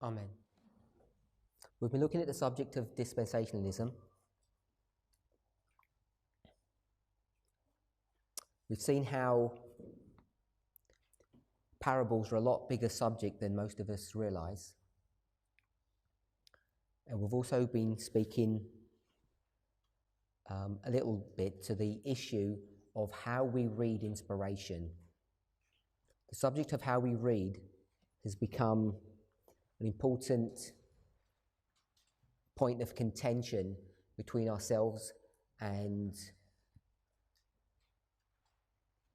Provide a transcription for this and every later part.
Amen. We've been looking at the subject of dispensationalism. We've seen how parables are a lot bigger subject than most of us realise. And we've also been speaking a little bit to the issue of how we read inspiration. The subject of how we read has become an important point of contention between ourselves and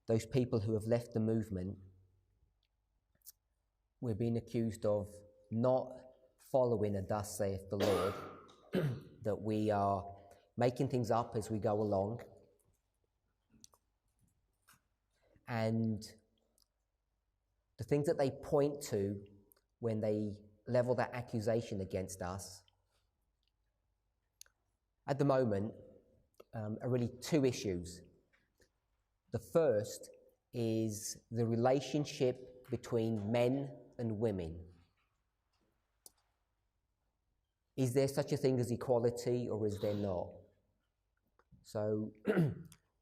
those people who have left the movement. We're being accused of not following a thus saith the Lord, that we are making things up as we go along. And the things that they point to when they level that accusation against us at the moment are really two issues. The first is the relationship between men and women. Is there such a thing as equality, or is there not? So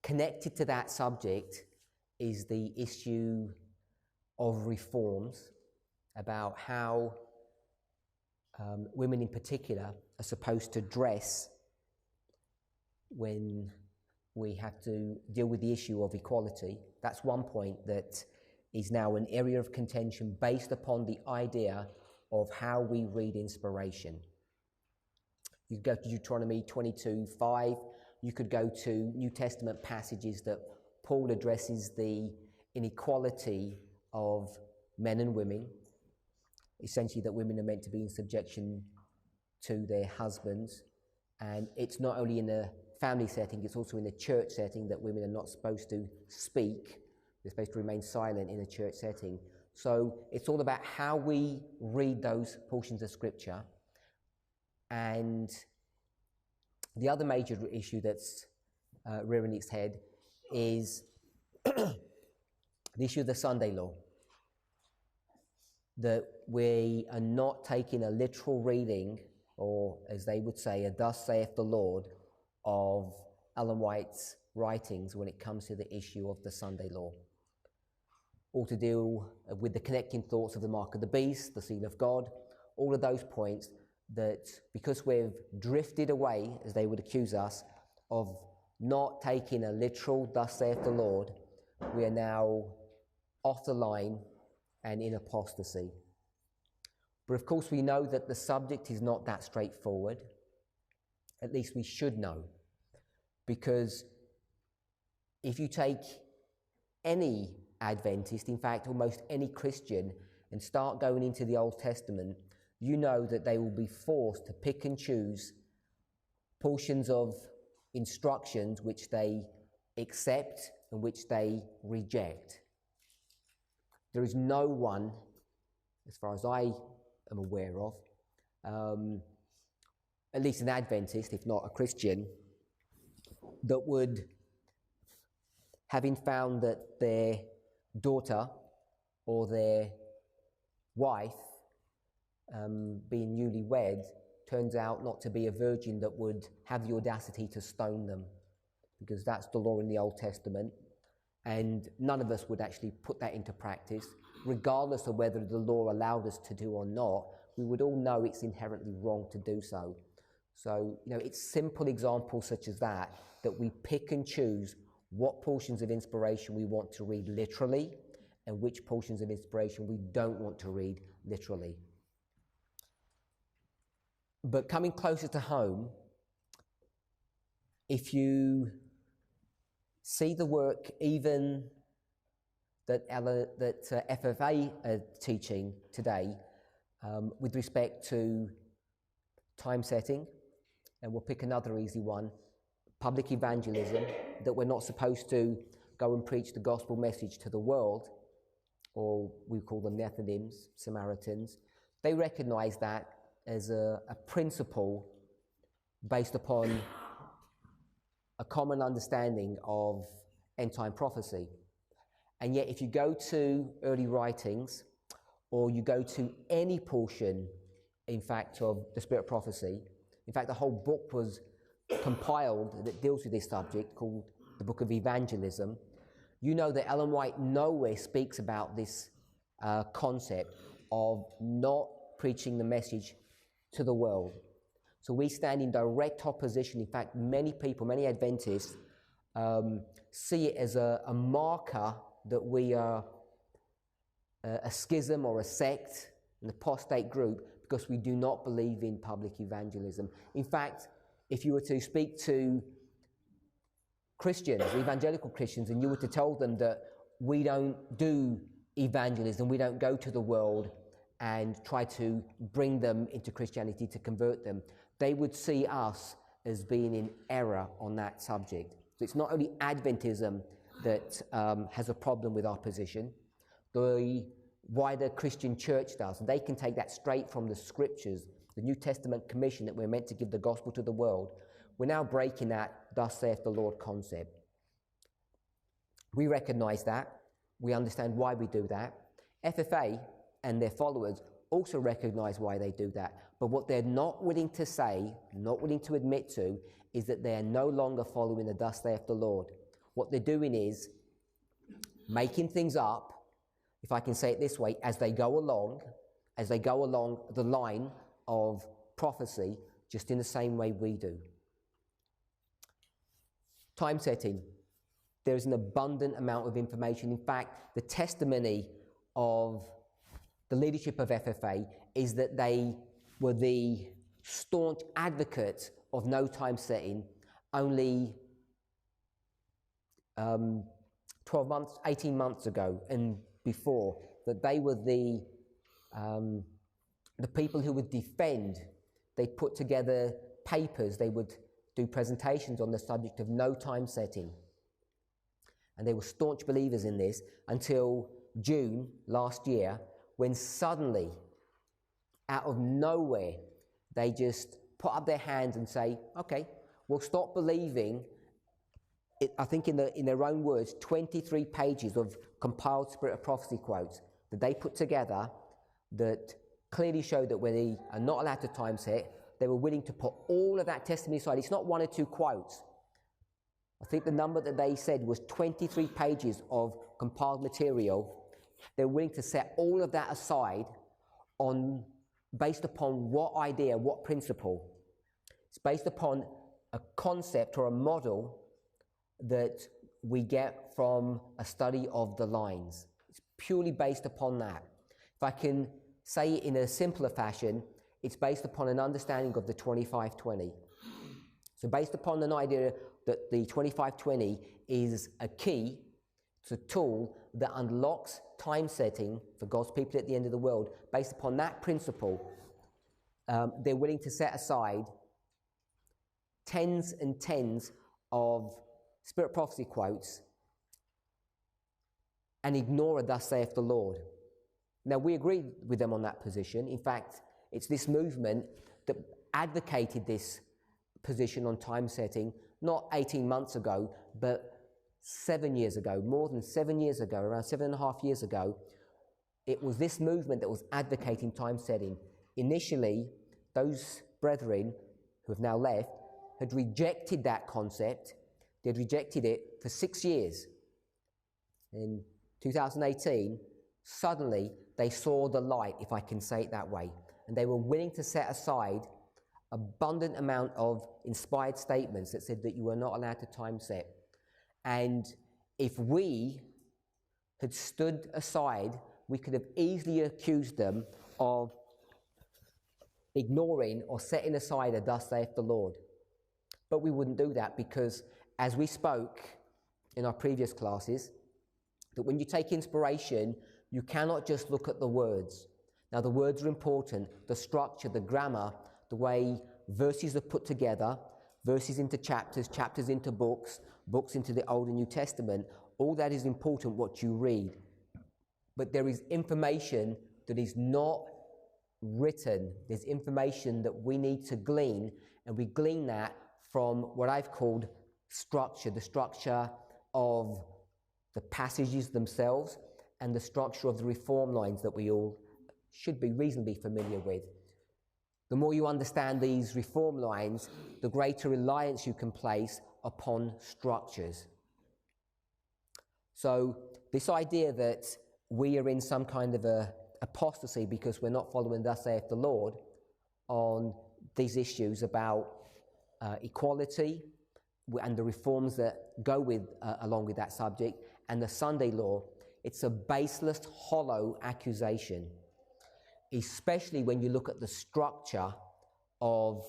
connected to that subject is the issue of reforms about how women in particular are supposed to dress when we have to deal with the issue of equality. That's one point that is now an area of contention based upon the idea of how we read inspiration. You could go to Deuteronomy 22:5. You could go to New Testament passages that Paul addresses the inequality of men and women, essentially that women are meant to be in subjection to their husbands. And it's not only in a family setting, it's also in a church setting that women are not supposed to speak. They're supposed to remain silent in a church setting. So it's all about how we read those portions of Scripture. And the other major issue that's rearing its head is the issue of the Sunday law. That we are not taking a literal reading, or as they would say, a thus saith the Lord, of Ellen White's writings when it comes to the issue of the Sunday law. All to deal with the connecting thoughts of the mark of the beast, the seal of God, all of those points that because we've drifted away, as they would accuse us, of not taking a literal thus saith the Lord, we are now off the line and in apostasy. But of course we know that the subject is not that straightforward. At least we should know. Because if you take any Adventist, in fact almost any Christian, and start going into the Old Testament, you know that they will be forced to pick and choose portions of instructions which they accept and which they reject. There is no one, as far as I am aware of, at least an Adventist, if not a Christian, that would, having found that their daughter or their wife, being newlywed, turns out not to be a virgin, that would have the audacity to stone them, because that's the law in the Old Testament. And none of us would actually put that into practice, regardless of whether the law allowed us to do or not. We would all know it's inherently wrong to do so. So, it's simple examples such as that we pick and choose what portions of inspiration we want to read literally and which portions of inspiration we don't want to read literally. But coming closer to home, if you see the work even that FFA are teaching today with respect to time setting, and we'll pick another easy one, public evangelism, that we're not supposed to go and preach the gospel message to the world, or we call them Nethinims, Samaritans. They recognize that as a principle based upon a common understanding of end-time prophecy. And yet if you go to early writings, or you go to any portion in fact, of the Spirit of Prophecy. In fact, the whole book was compiled that deals with this subject, called the Book of Evangelism. You know that Ellen White nowhere speaks about this concept of not preaching the message to the world. So we stand in direct opposition. In fact, many people, many Adventists, see it as a marker that we are a schism or a sect, an apostate group, because we do not believe in public evangelism. In fact, if you were to speak to Christians, evangelical Christians, and you were to tell them that we don't do evangelism, we don't go to the world and try to bring them into Christianity to convert them, they would see us as being in error on that subject. So it's not only Adventism that has a problem with our position. The wider Christian church does. They can take that straight from the scriptures, the New Testament commission that we're meant to give the gospel to the world. We're now breaking that "thus saith the Lord" concept. We recognize that. We understand why we do that. FFA and their followers also recognize why they do that. But what they're not willing to say, not willing to admit to, is that they are no longer following the "thus saith the Lord." What they're doing is making things up, if I can say it this way, as they go along the line of prophecy, just in the same way we do. Time setting. There is an abundant amount of information. In fact, the testimony of the leadership of FFA is that they were the staunch advocates of no time setting only 12 months, 18 months ago and before, that they were the people who would defend. They put together papers, they would do presentations on the subject of no time setting. And they were staunch believers in this until June last year, when suddenly, out of nowhere, they just put up their hands and say, okay, we'll stop believing. I think in their own words, 23 pages of compiled Spirit of Prophecy quotes that they put together that clearly showed that when they are not allowed to time set, they were willing to put all of that testimony aside. It's not one or two quotes. I think the number that they said was 23 pages of compiled material. They're willing to set all of that aside based upon what idea, what principle. It's based upon a concept or a model that we get from a study of the lines. It's purely based upon that. If I can say it in a simpler fashion, it's based upon an understanding of the 25-20. So based upon an idea that the 25-20 is a key, it's a tool that unlocks time setting for God's people at the end of the world. Based upon that principle, they're willing to set aside tens and tens of Spirit Prophecy quotes and ignore a "thus saith the Lord." Now, we agree with them on that position. In fact, it's this movement that advocated this position on time setting not 18 months ago, but 7 years ago, more than 7 years ago, around 7.5 years ago. It was this movement that was advocating time setting. Initially, those brethren who have now left had rejected that concept. They had rejected it for 6 years. In 2018, suddenly they saw the light, if I can say it that way, and they were willing to set aside abundant amount of inspired statements that said that you were not allowed to time set. And if we had stood aside, we could have easily accused them of ignoring or setting aside a "thus saith the Lord." But we wouldn't do that, because as we spoke in our previous classes, that when you take inspiration, you cannot just look at the words. Now, the words are important, the structure, the grammar, the way verses are put together, verses into chapters, chapters into books, books into the Old and New Testament. All that is important, what you read. But there is information that is not written. There's information that we need to glean, and we glean that from what I've called structure, the structure of the passages themselves and the structure of the reform lines that we all should be reasonably familiar with. The more you understand these reform lines, the greater reliance you can place upon structures. So this idea that we are in some kind of a apostasy because we're not following thus saith the Lord on these issues about equality and the reforms that go with along with that subject and the Sunday law, it's a baseless, hollow accusation, especially when you look at the structure of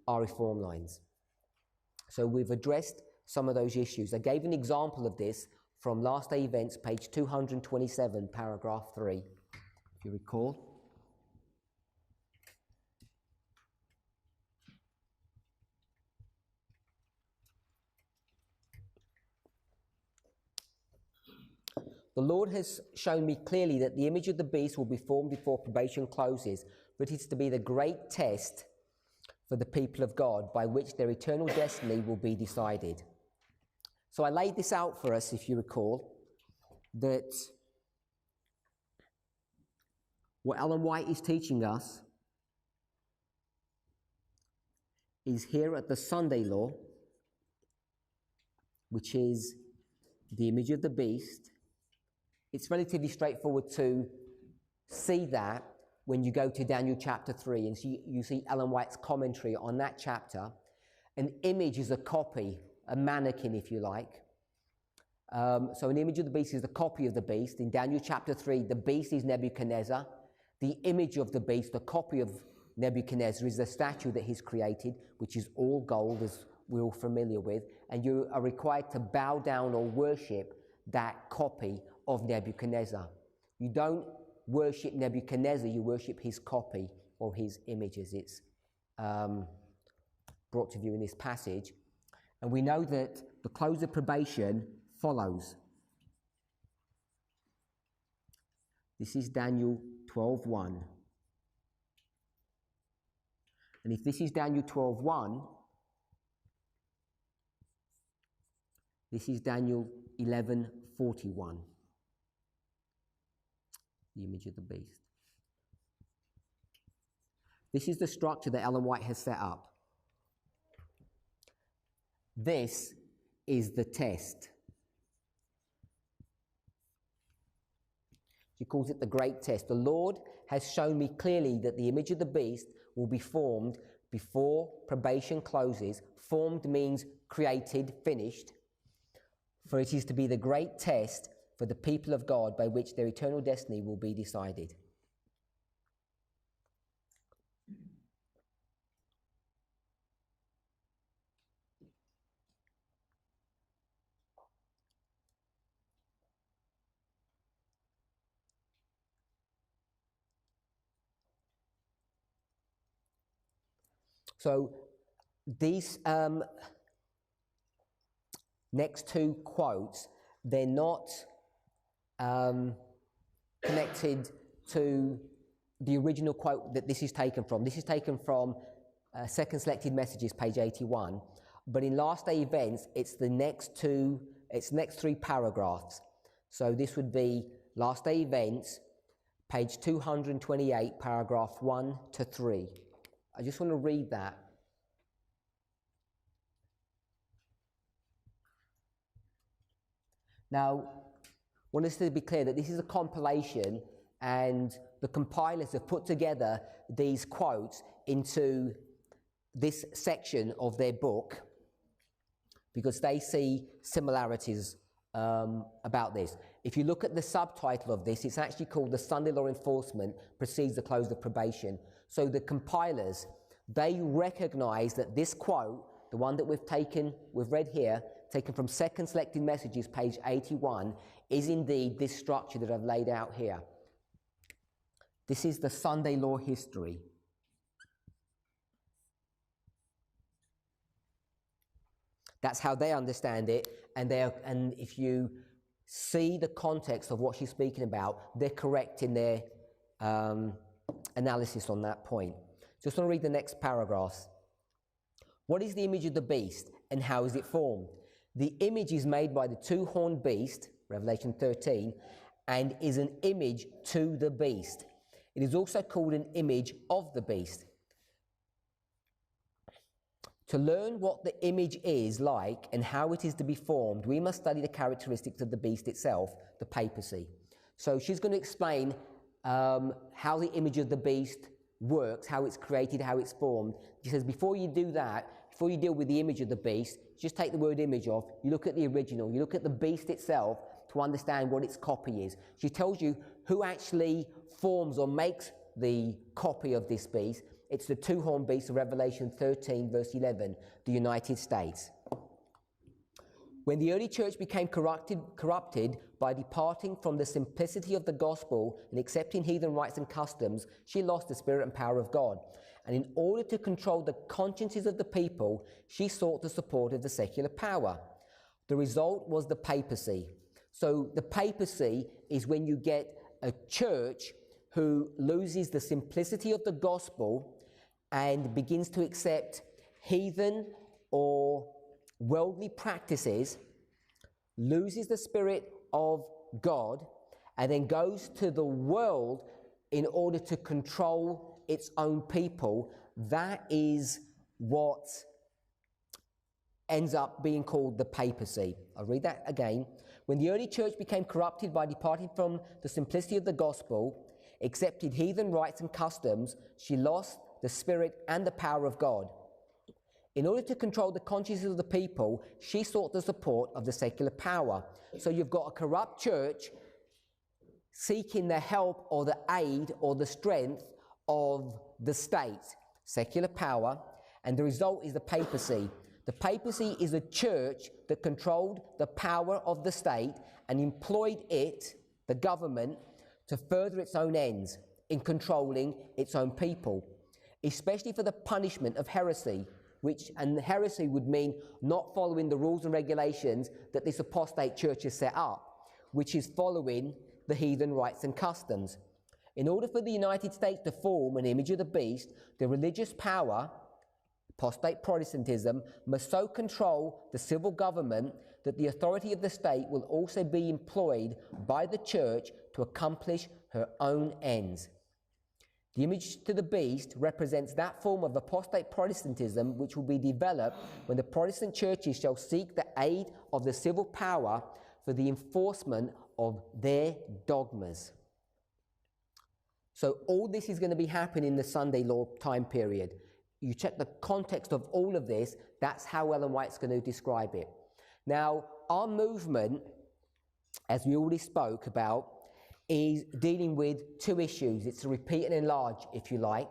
our reform lines. So we've addressed some of those issues. I gave an example of this from Last Day Events, page 227, paragraph 3, if you recall. The Lord has shown me clearly that the image of the beast will be formed before probation closes, but it is to be the great test for the people of God by which their eternal destiny will be decided. So I laid this out for us, if you recall, that what Ellen White is teaching us is here at the Sunday law, which is the image of the beast. It's relatively straightforward to see that when you go to Daniel chapter 3 and you see Ellen White's commentary on that chapter. An image is a copy, a mannequin, if you like. So an image of the beast is the copy of the beast. In Daniel chapter 3, the beast is Nebuchadnezzar. The image of the beast, the copy of Nebuchadnezzar, is the statue that he's created, which is all gold, as we're all familiar with. And you are required to bow down or worship that copy of Nebuchadnezzar. You don't worship Nebuchadnezzar, you worship his copy or his image, as it's brought to view in this passage. And we know that the close of probation follows. This is Daniel 12:1. And if this is Daniel 12:1, this is Daniel 11:41. The image of the beast. This is the structure that Ellen White has set up. This is the test. She calls it the great test. The Lord has shown me clearly that the image of the beast will be formed before probation closes. Formed means created, finished. For it is to be the great test for the people of God by which their eternal destiny will be decided. So these next two quotes, they're not connected to the original quote that this is taken from. This is taken from Second Selected Messages, page 81. But in Last Day Events, it's the next three paragraphs. So this would be Last Day Events, page 228, paragraph 1 to 3. I just want to read that. Now, I want us to be clear that this is a compilation, and the compilers have put together these quotes into this section of their book because they see similarities about this. If you look at the subtitle of this, it's actually called The Sunday Law Enforcement Precedes the Close of Probation. So the compilers, they recognize that this quote, the one that we've read here, taken from Second Selected Messages, page 81, is indeed this structure that I've laid out here. This is the Sunday law history. That's how they understand it, and if you see the context of what she's speaking about, they're correct in their analysis on that point. Just want to read the next paragraphs. What is the image of the beast, and how is it formed? The image is made by the two-horned beast, Revelation 13, and is an image to the beast. It is also called an image of the beast. To learn what the image is like and how it is to be formed, we must study the characteristics of the beast itself, the papacy. So she's going to explain how the image of the beast works, how it's created, how it's formed. She says, before you do that, before you deal with the image of the beast, just take the word image off, you look at the original, you look at the beast itself to understand what its copy is. She tells you who actually forms or makes the copy of this beast. It's the two-horned beast of Revelation 13, verse 11, the United States. When the early church became corrupted by departing from the simplicity of the gospel and accepting heathen rites and customs, she lost the spirit and power of God. And in order to control the consciences of the people, she sought the support of the secular power. The result was the papacy. So the papacy is when you get a church who loses the simplicity of the gospel and begins to accept heathen or worldly practices, loses the spirit of God, and then goes to the world in order to control its own people. That is what ends up being called the papacy. I'll read that again. When the early church became corrupted by departing from the simplicity of the gospel, accepted heathen rites and customs, she lost the spirit and the power of God. In order to control the consciences of the people, she sought the support of the secular power. So you've got a corrupt church seeking the help or the aid or the strength of the state, secular power, and the result is the papacy. The papacy is a church that controlled the power of the state and employed it, the government, to further its own ends in controlling its own people, especially for the punishment of heresy, and heresy would mean not following the rules and regulations that this apostate church has set up, which is following the heathen rites and customs. In order for the United States to form an image of the beast, the religious power, apostate Protestantism, must so control the civil government that the authority of the state will also be employed by the church to accomplish her own ends. The image to the beast represents that form of apostate Protestantism which will be developed when the Protestant churches shall seek the aid of the civil power for the enforcement of their dogmas. So all this is going to be happening in the Sunday law time period. You check the context of all of this, that's how Ellen White's going to describe it. Now, our movement, as we already spoke about, is dealing with two issues. It's to repeat and enlarge, if you like.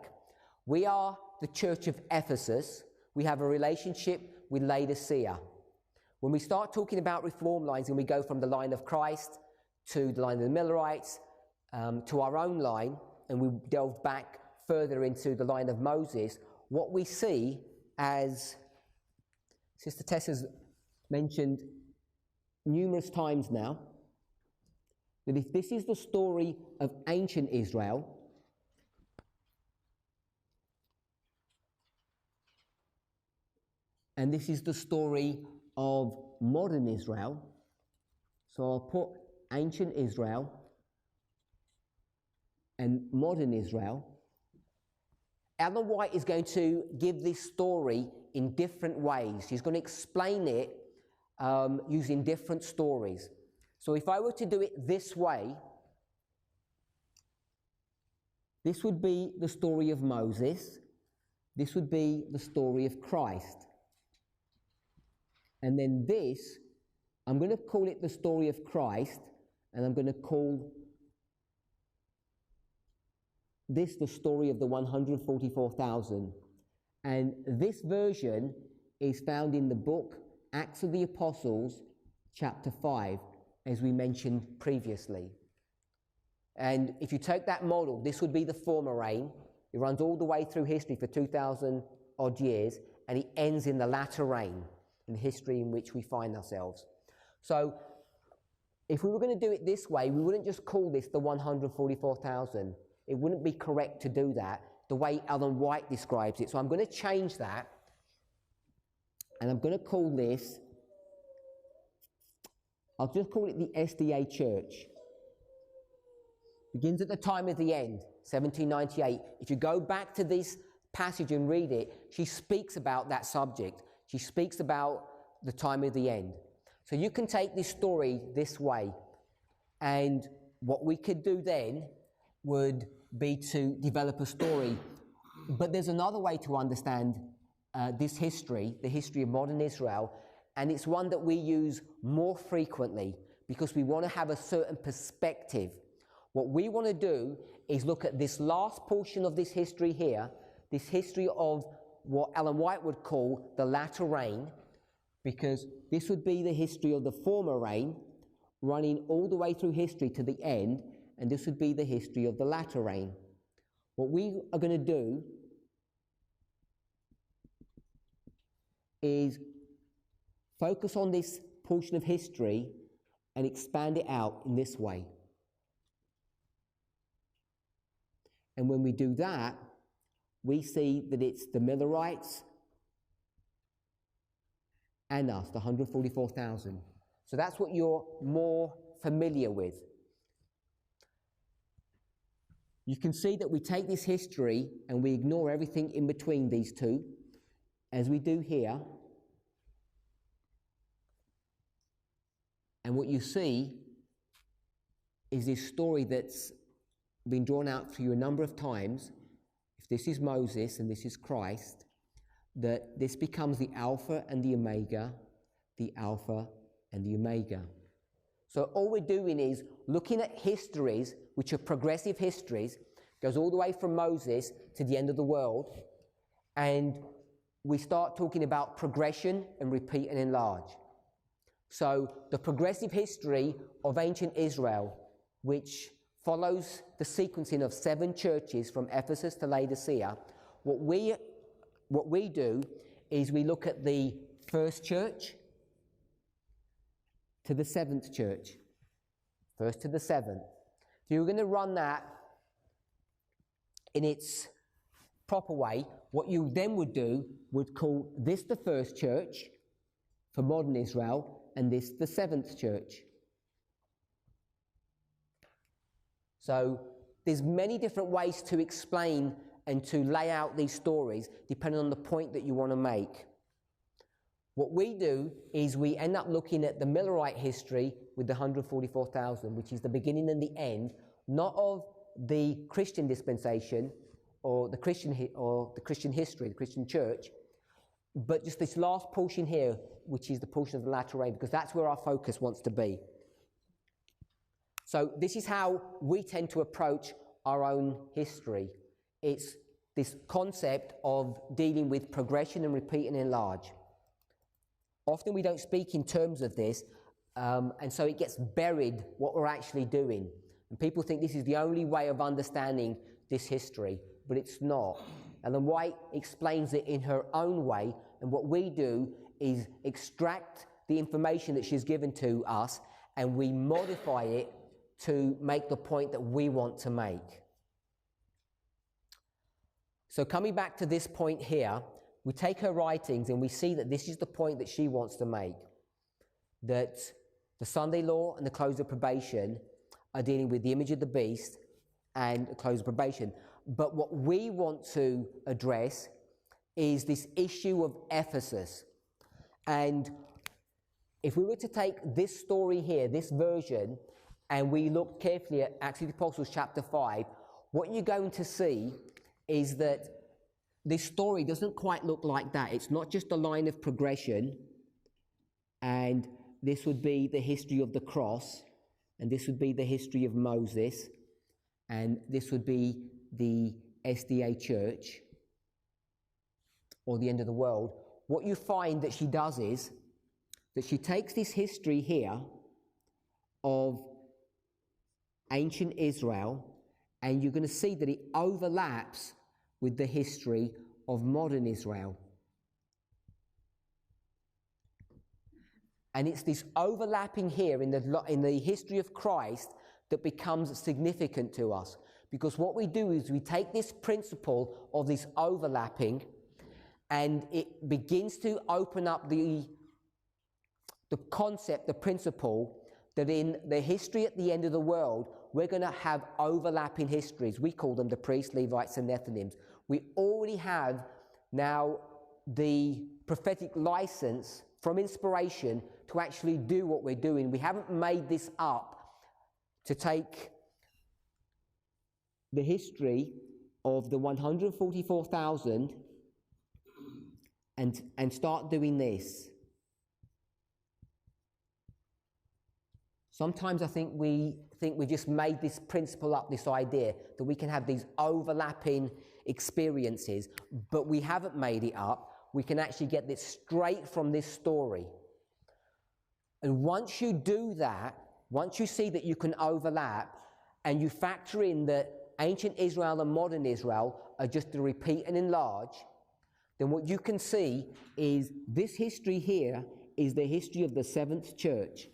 We are the Church of Ephesus. We have a relationship with Laodicea. When we start talking about reform lines and we go from the line of Christ to the line of the Millerites to our own line, and we delve back further into the line of Moses, what we see, as Sister Tessa's mentioned numerous times now, that if this is the story of ancient Israel, and this is the story of modern Israel, so I'll put ancient Israel and modern Israel, Ellen White is going to give this story in different ways. She's going to explain it using different stories. So if I were to do it this way, this would be the story of Moses, this would be the story of Christ. And then this, I'm going to call it the story of Christ, and I'm going to call this the story of the 144,000. And this version is found in the book Acts of the Apostles, chapter 5, as we mentioned previously. And if you take that model, this would be the former reign. It runs all the way through history for 2,000 odd years, and it ends in the latter reign, in the history in which we find ourselves. So if we were going to do it this way, we wouldn't just call this the 144,000. It wouldn't be correct to do that the way Ellen White describes it. So I'm going to change that, and I'm going to call this, I'll just call it the SDA Church. Begins at the time of the end, 1798. If you go back to this passage and read it, she speaks about that subject. She speaks about the time of the end. So you can take this story this way, and what we could do then would be to develop a story. But there's another way to understand this history, the history of modern Israel, and it's one that we use more frequently because we want to have a certain perspective. What we want to do is look at this last portion of this history here, this history of what Ellen White would call the latter rain, because this would be the history of the former rain, running all the way through history to the end, and this would be the history of the latter rain. What we are going to do is focus on this portion of history and expand it out in this way. And when we do that, we see that it's the Millerites and us, the 144,000. So that's what you're more familiar with. You can see that we take this history and we ignore everything in between these two, as we do here. And what you see is this story that's been drawn out for you a number of times. If this is Moses and this is Christ, that this becomes the Alpha and the Omega, the Alpha and the Omega. So all we're doing is looking at histories, which are progressive histories, goes all the way from Moses to the end of the world, and we start talking about progression and repeat and enlarge. So the progressive history of ancient Israel, which follows the sequencing of 7 churches from Ephesus to Laodicea, what we do is we look at the first church to the 7th church, first to the 7th. So you're going to run that in its proper way. What you then would do would call this the first church for modern Israel, and this the 7th church. So there's many different ways to explain and to lay out these stories depending on the point that you want to make. What we do is we end up looking at the Millerite history with the 144,000, which is the beginning and the end, not of the Christian dispensation or the Christian history, the Christian church, but just this last portion here, which is the portion of the latter rain, because that's where our focus wants to be. So this is how we tend to approach our own history. It's this concept of dealing with progression and repeat and enlarge. Often we don't speak in terms of this, and so it gets buried what we're actually doing. And people think this is the only way of understanding this history, but it's not. Ellen White explains it in her own way, and what we do is extract the information that she's given to us, and we modify it to make the point that we want to make. So coming back to this point here, we take her writings and we see that this is the point that she wants to make, that the Sunday law and the close of probation are dealing with the image of the beast and the close of probation. But what we want to address is this issue of Ephesus. And if we were to take this story here, this version, and we look carefully at Acts of the Apostles chapter 5, what you're going to see is that this story doesn't quite look like that. It's not just a line of progression, and this would be the history of the cross, and this would be the history of Moses, and this would be the SDA church, or the end of the world. What you find that she does is that she takes this history here of ancient Israel, and you're going to see that it overlaps with the history of modern Israel. And it's this overlapping here in the history of Christ that becomes significant to us. Because what we do is we take this principle of this overlapping, and it begins to open up the concept, the principle, that in the history at the end of the world, we're going to have overlapping histories. We call them the priests, Levites, and Nethinims. We already have now the prophetic license from inspiration to actually do what we're doing. We haven't made this up to take the history of the 144,000 and start doing this. Sometimes I think we just made this principle up, this idea that we can have these overlapping experiences, but we haven't made it up. We can actually get this straight from this story. And once you do that, once you see that you can overlap, and you factor in that ancient Israel and modern Israel are just to repeat and enlarge, then what you can see is this history here is the history of the seventh church.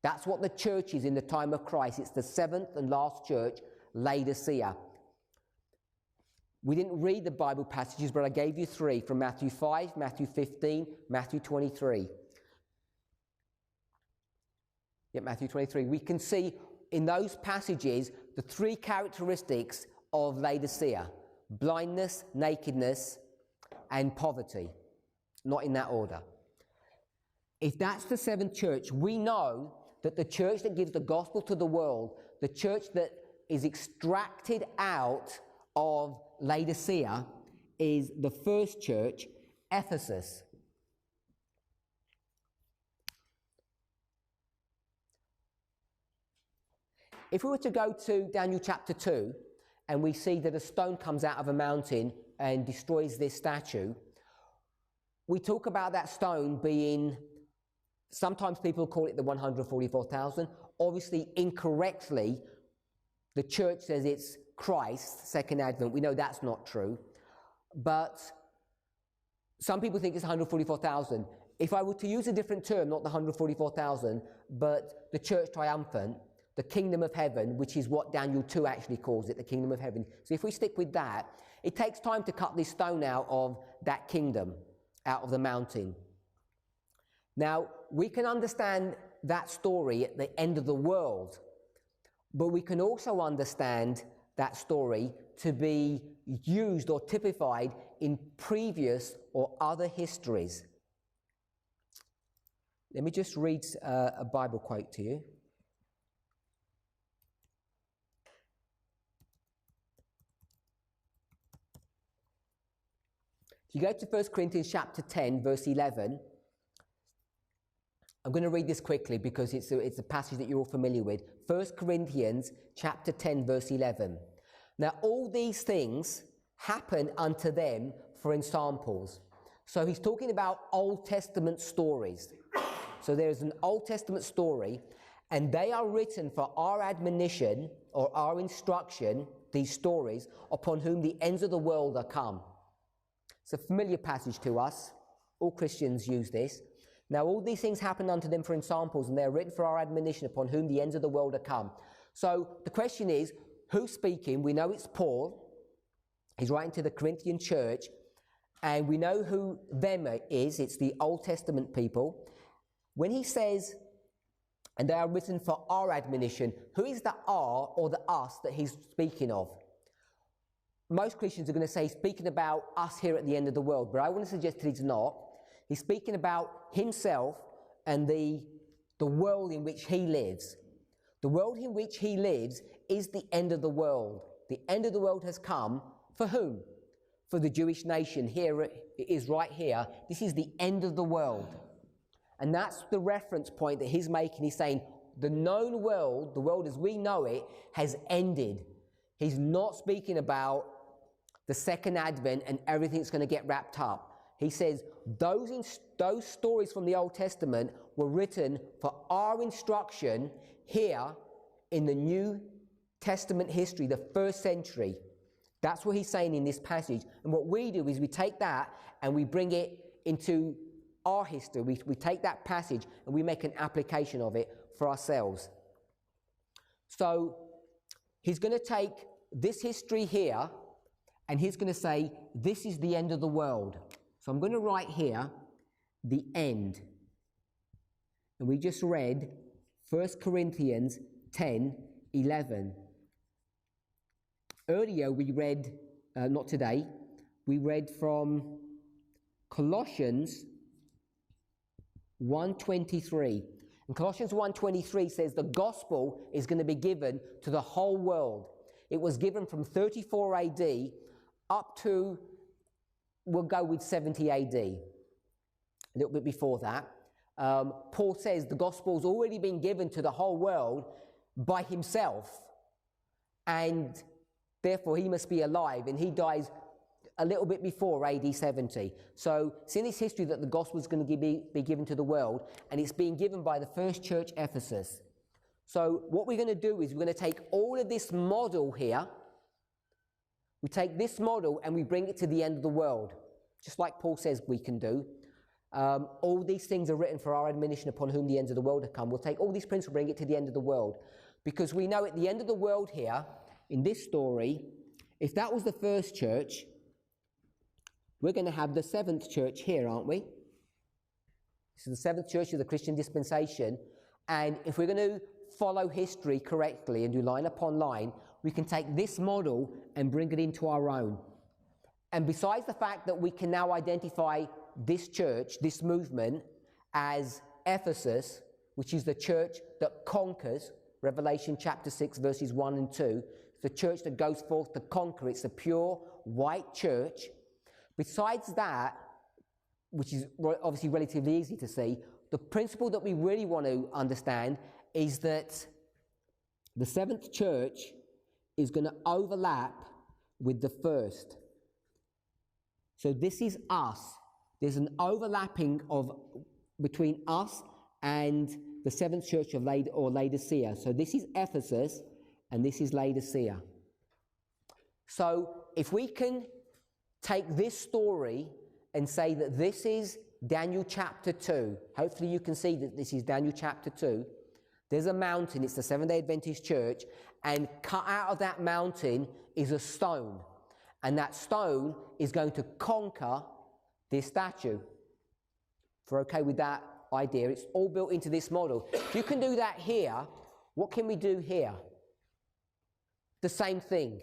That's what the church is in the time of Christ. It's the seventh and last church, Laodicea. We didn't read the Bible passages, but I gave you three from Matthew 5, Matthew 15, Matthew 23. Matthew 23. We can see in those passages the three characteristics of Laodicea: blindness, nakedness, and poverty. Not in that order. If that's the seventh church, we know that the church that gives the gospel to the world, the church that is extracted out of Laodicea, is the first church, Ephesus. If we were to go to Daniel chapter 2, and we see that a stone comes out of a mountain and destroys this statue, we talk about that stone being, sometimes people call it the 144,000. Obviously, incorrectly, the church says it's Christ, second advent. We know that's not true. But some people think it's 144,000. If I were to use a different term, not the 144,000, but the church triumphant, the kingdom of heaven, which is what Daniel 2 actually calls it, the kingdom of heaven. So if we stick with that, it takes time to cut this stone out of that kingdom, out of the mountain. Now, we can understand that story at the end of the world, but we can also understand that story to be used or typified in previous or other histories. Let me just read a Bible quote to you. If you go to 1 Corinthians chapter 10, verse 11, I'm going to read this quickly because it's a passage that you're all familiar with. 1 Corinthians chapter 10, verse 11. Now, all these things happen unto them for ensamples. So he's talking about Old Testament stories. So there's an Old Testament story, and they are written for our admonition or our instruction, these stories, upon whom the ends of the world are come. It's a familiar passage to us. All Christians use this. Now, all these things happen unto them for ensamples, and they are written for our admonition, upon whom the ends of the world are come. So the question is, who's speaking? We know it's Paul. He's writing to the Corinthian church, and we know who them is. It's the Old Testament people. When he says, and they are written for our admonition, who is the our or the us that he's speaking of? Most Christians are going to say he's speaking about us here at the end of the world, but I want to suggest that he's not. He's speaking about himself and the world in which he lives. The world in which he lives is the end of the world. The end of the world has come for whom? For the Jewish nation. Here it is right here. This is the end of the world. And that's the reference point that he's making. He's saying the known world, the world as we know it, has ended. He's not speaking about the second advent and everything's going to get wrapped up. He says those stories from the Old Testament were written for our instruction here in the New Testament history, the first century. That's what he's saying in this passage. And what we do is we take that and we bring it into our history. We take that passage and we make an application of it for ourselves. So he's going to take this history here and he's going to say, this is the end of the world. So I'm going to write here, the end. And we just read 1 Corinthians 10:11. Earlier we read, not today, we read from Colossians 1:23. And Colossians 1:23 says the gospel is going to be given to the whole world. It was given from 34 AD up to, we'll go with 70 AD, a little bit before that. Paul says the gospel's already been given to the whole world by himself, and therefore he must be alive, and he dies a little bit before AD 70. So it's in this history that the gospel is going to be given to the world, and it's being given by the first church, Ephesus. So what we're going to do is we're going to take all of this model here, we take this model and we bring it to the end of the world, just like Paul says we can do. All these things are written for our admonition upon whom the ends of the world have come. We'll take all these principles, bring it to the end of the world, because we know at the end of the world here, in this story, if that was the first church, we're going to have the seventh church here, aren't we? This is the seventh church of the Christian dispensation. And if we're going to follow history correctly and do line upon line, we can take this model and bring it into our own. And besides the fact that we can now identify this church, this movement, as Ephesus, which is the church that conquers, Revelation chapter 6, verses 1 and 2, the church that goes forth to conquer. It's a pure white church. Besides that, which is obviously relatively easy to see, the principle that we really want to understand is that the seventh church is going to overlap with the first. So this is us. There's an overlapping between us and the seventh church of Laodicea. So this is Ephesus and this is Laodicea. So if we can take this story and say that this is Daniel chapter 2. Hopefully you can see that this is Daniel chapter 2. There's a mountain, it's the Seventh-day Adventist church, and cut out of that mountain is a stone. And that stone is going to conquer this statue. If we're okay with that idea, it's all built into this model. If you can do that here, what can we do here? The same thing.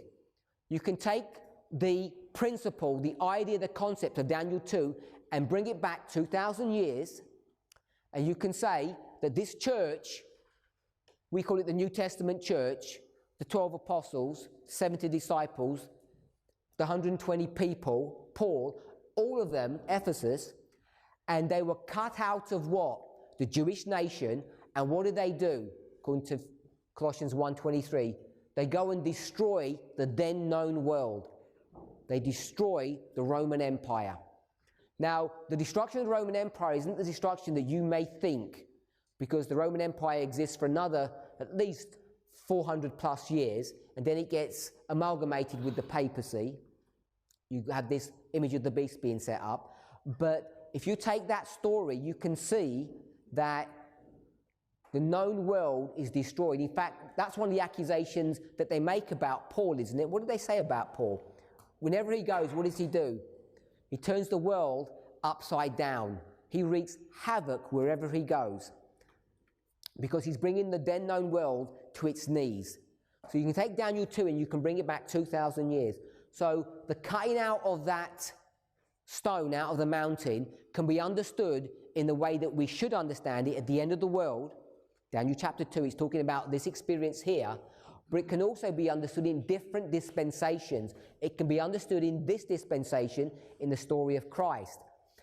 You can take the principle, the idea, the concept of Daniel 2 and bring it back 2,000 years, and you can say that this church, we call it the New Testament church, the 12 apostles, 70 disciples, the 120 people, Paul, all of them, Ephesus, and they were cut out of what? The Jewish nation. And what did they do? According to Colossians 1:23, they go and destroy the then known world. They destroy the Roman Empire. Now, the destruction of the Roman Empire isn't the destruction that you may think, because the Roman Empire exists for another at least 400 plus years, and then it gets amalgamated with the papacy. You have this image of the beast being set up. But if you take that story, you can see that the known world is destroyed. In fact, that's one of the accusations that they make about Paul, isn't it? What do they say about Paul? Whenever he goes, what does he do? He turns the world upside down. He wreaks havoc wherever he goes, because he's bringing the then known world to its knees. So you can take Daniel 2 and you can bring it back 2,000 years. So the cutting out of that stone out of the mountain can be understood in the way that we should understand it at the end of the world. Daniel chapter 2 is talking about this experience here, but it can also be understood in different dispensations. It can be understood in this dispensation in the story of Christ.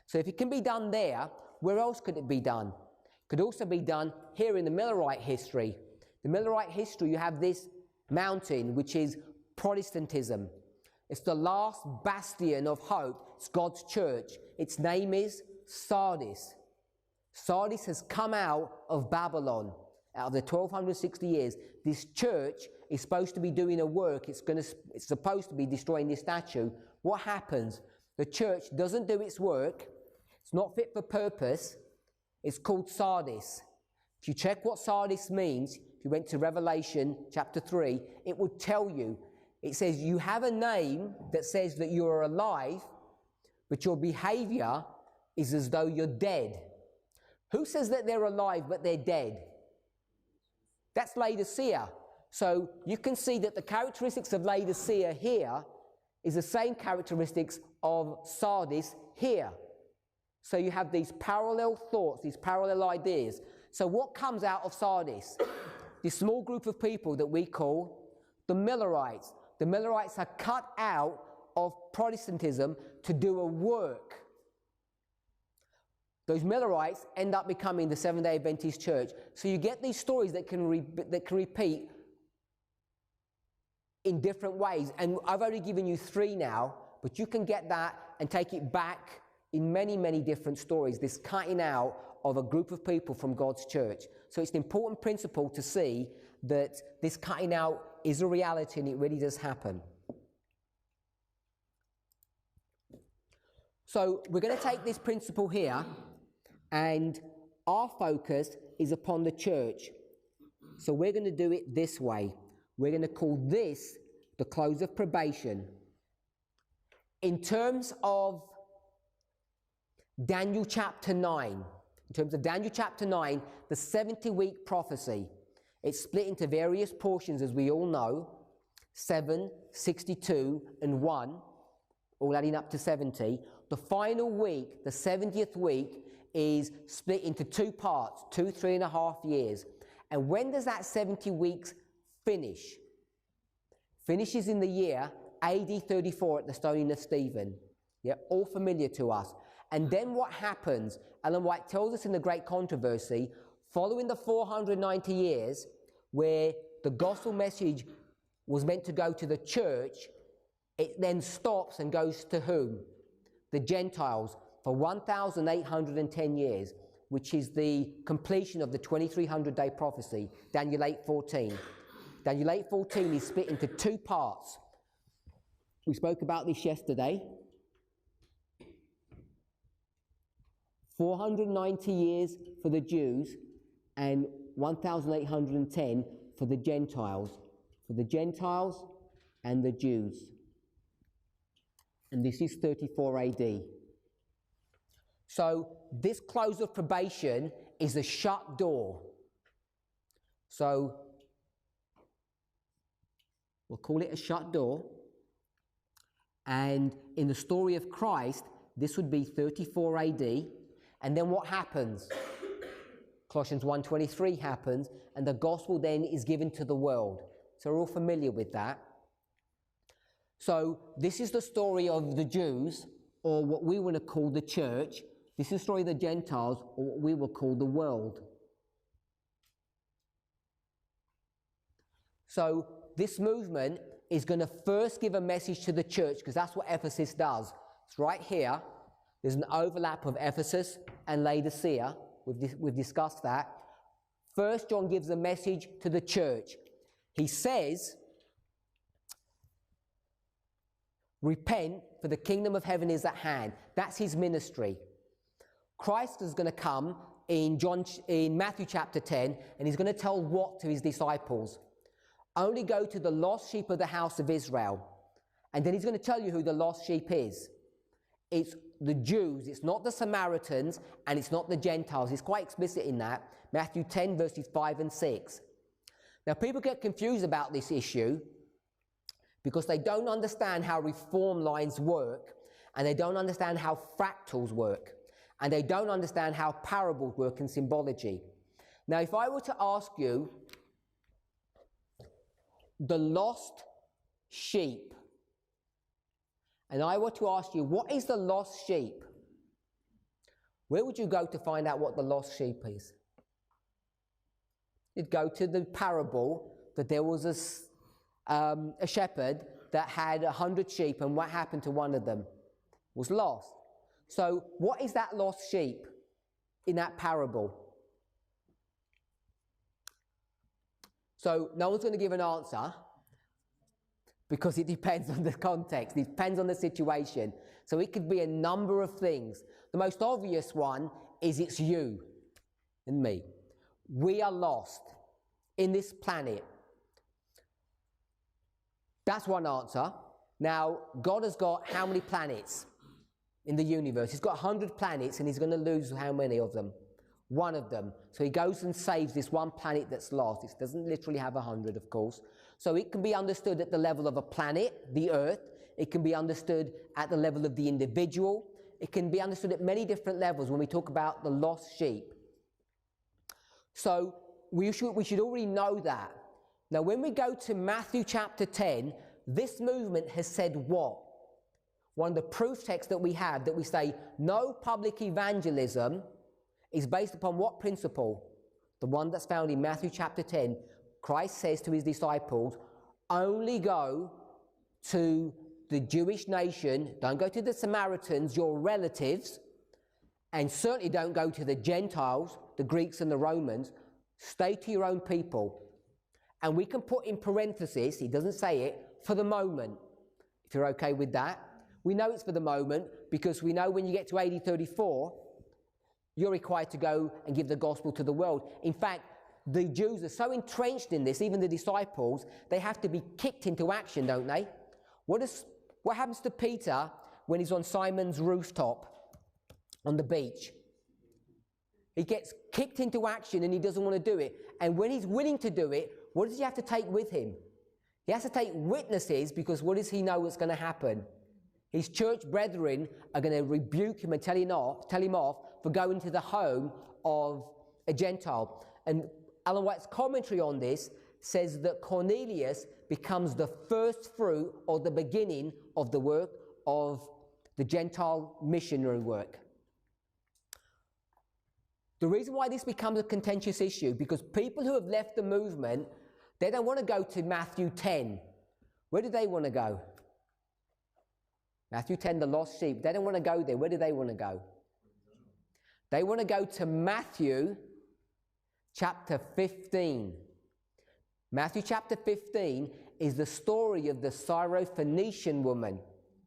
So if it can be done there, where else could it be done? It could also be done here in the Millerite history. The Millerite history, you have this mountain, which is Protestantism. It's the last bastion of hope. It's God's church. Its name is Sardis. Sardis has come out of Babylon, out of the 1260 years. This church is supposed to be doing a work. It's supposed to be destroying this statue. What happens? The church doesn't do its work. It's not fit for purpose. It's called Sardis. If you check what Sardis means, if you went to Revelation chapter 3, it would tell you. It says you have a name that says that you are alive, but your behavior is as though you're dead. Who says that they're alive but they're dead? That's Laodicea. So you can see that the characteristics of Laodicea here is the same characteristics of Sardis here. So you have these parallel thoughts, these parallel ideas. So what comes out of Sardis? This small group of people that we call the Millerites. The Millerites are cut out of Protestantism to do a work. Those Millerites end up becoming the Seventh-day Adventist Church. So you get these stories that can repeat in different ways. And I've only given you 3 now, but you can get that and take it back in many, many different stories, this cutting out of a group of people from God's church. So it's an important principle to see that this cutting out is a reality and it really does happen. So we're going to take this principle here, and our focus is upon the church. So we're going to do it this way. We're going to call this the close of probation. In terms of Daniel chapter 9, the 70-week prophecy, it's split into various portions, as we all know, 7, 62, and 1, all adding up to 70. The final week, the 70th week, is split into 2 parts, 3.5 years. And when does that 70 weeks finish? Finishes in the year AD 34 at the stoning of Stephen. Yeah, all familiar to us. And then what happens? Ellen White tells us in The Great Controversy, following the 490 years where the gospel message was meant to go to the church, it then stops and goes to whom? The Gentiles for 1,810 years, which is the completion of the 2300-day prophecy, Daniel 8:14. Daniel 8:14 is split into 2 parts. We spoke about this yesterday. 490 years for the Jews and 1,810 for the Gentiles. For the Gentiles and the Jews. And this is 34 AD. So this close of probation is a shut door. So we'll call it a shut door. And in the story of Christ, this would be 34 AD. And then what happens? Colossians 1:23 happens, and the gospel then is given to the world. So we're all familiar with that. So this is the story of the Jews, or what we want to call the church. This is the story of the Gentiles, or what we will call the world. So this movement is going to first give a message to the church, because that's what Ephesus does. It's right here. There's an overlap of Ephesus and Laodicea. We've discussed that. First, John gives a message to the church. He says, repent, for the kingdom of heaven is at hand. That's his ministry. Christ is going to come in Matthew chapter 10, and he's going to tell what to his disciples? Only go to the lost sheep of the house of Israel. And then he's going to tell you who the lost sheep is. It's the Jews, it's not the Samaritans, and it's not the Gentiles. He's quite explicit in that. Matthew 10 verses 5 and 6. Now people get confused about this issue because they don't understand how reform lines work, and they don't understand how fractals work, and they don't understand how parables work in symbology. Now if I were to ask you, the lost sheep, and I were to ask you, what is the lost sheep? Where would you go to find out what the lost sheep is? You'd go to the parable that there was a shepherd that had 100 sheep, and what happened to one of them? Was lost. So what is that lost sheep in that parable? So no one's going to give an answer, because it depends on the context, it depends on the situation. So it could be a number of things. The most obvious one is it's you and me. We are lost in this planet. That's one answer. Now, God has got how many planets in the universe? He's got 100 planets, and he's going to lose how many of them? one of them. So he goes and saves this one planet that's lost. It doesn't literally have 100, of course. So it can be understood at the level of a planet, the Earth. It can be understood at the level of the individual. It can be understood at many different levels when we talk about the lost sheep. So we should already know that. Now, when we go to Matthew chapter 10, this movement has said what? One of the proof texts that we have, that we say no public evangelism, is based upon what principle? The one that's found in Matthew chapter 10. Christ says to his disciples, only go to the Jewish nation, don't go to the Samaritans, your relatives, and certainly don't go to the Gentiles, the Greeks and the Romans. Stay to your own people. And we can put in parentheses, he doesn't say it, for the moment, if you're okay with that. We know it's for the moment because we know when you get to AD 34, you're required to go and give the gospel to the world. In fact, the Jews are so entrenched in this, even the disciples, they have to be kicked into action, don't they? What happens to Peter when he's on Simon's rooftop on the beach? He gets kicked into action and he doesn't want to do it. And when he's willing to do it, what does he have to take with him? He has to take witnesses, because what does he know what's going to happen? His church brethren are going to rebuke him and tell him off for going to the home of a Gentile. And Ellen White's commentary on this says that Cornelius becomes the first fruit or the beginning of the work of the Gentile missionary work. The reason why this becomes a contentious issue, because people who have left the movement, they don't want to go to Matthew 10. Where do they want to go? Matthew 10, the lost sheep. They don't want to go there. Where do they want to go? They want to go to Matthew chapter 15. Matthew chapter 15 is the story of the Syrophoenician woman.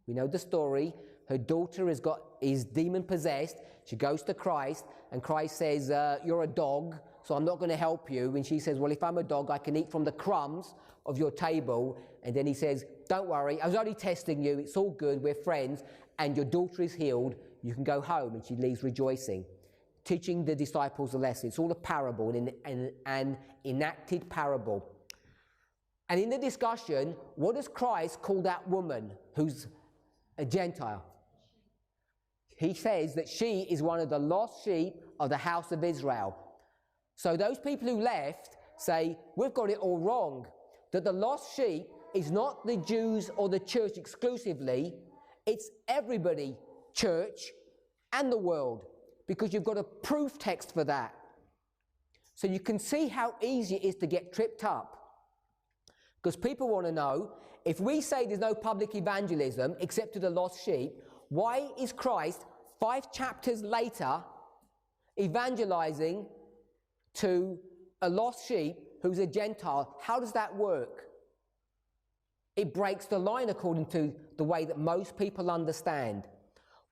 We know the story. Her daughter is demon-possessed. She goes to Christ, and Christ says, you're a dog, so I'm not going to help you. And she says, well, if I'm a dog, I can eat from the crumbs of your table. And then he says, don't worry, I was only testing you. It's all good. We're friends. And your daughter is healed. You can go home. And she leaves rejoicing, teaching the disciples a lesson. It's all a parable, an enacted parable. And in the discussion, what does Christ call that woman who's a Gentile? He says that she is one of the lost sheep of the house of Israel. So those people who left say, we've got it all wrong, that the lost sheep is not the Jews or the church exclusively, it's everybody, church and the world, because you've got a proof text for that. So you can see how easy it is to get tripped up. Because people want to know, if we say there's no public evangelism except to the lost sheep, why is Christ 5 chapters later evangelizing to a lost sheep who's a Gentile? How does that work? It breaks the line according to the way that most people understand.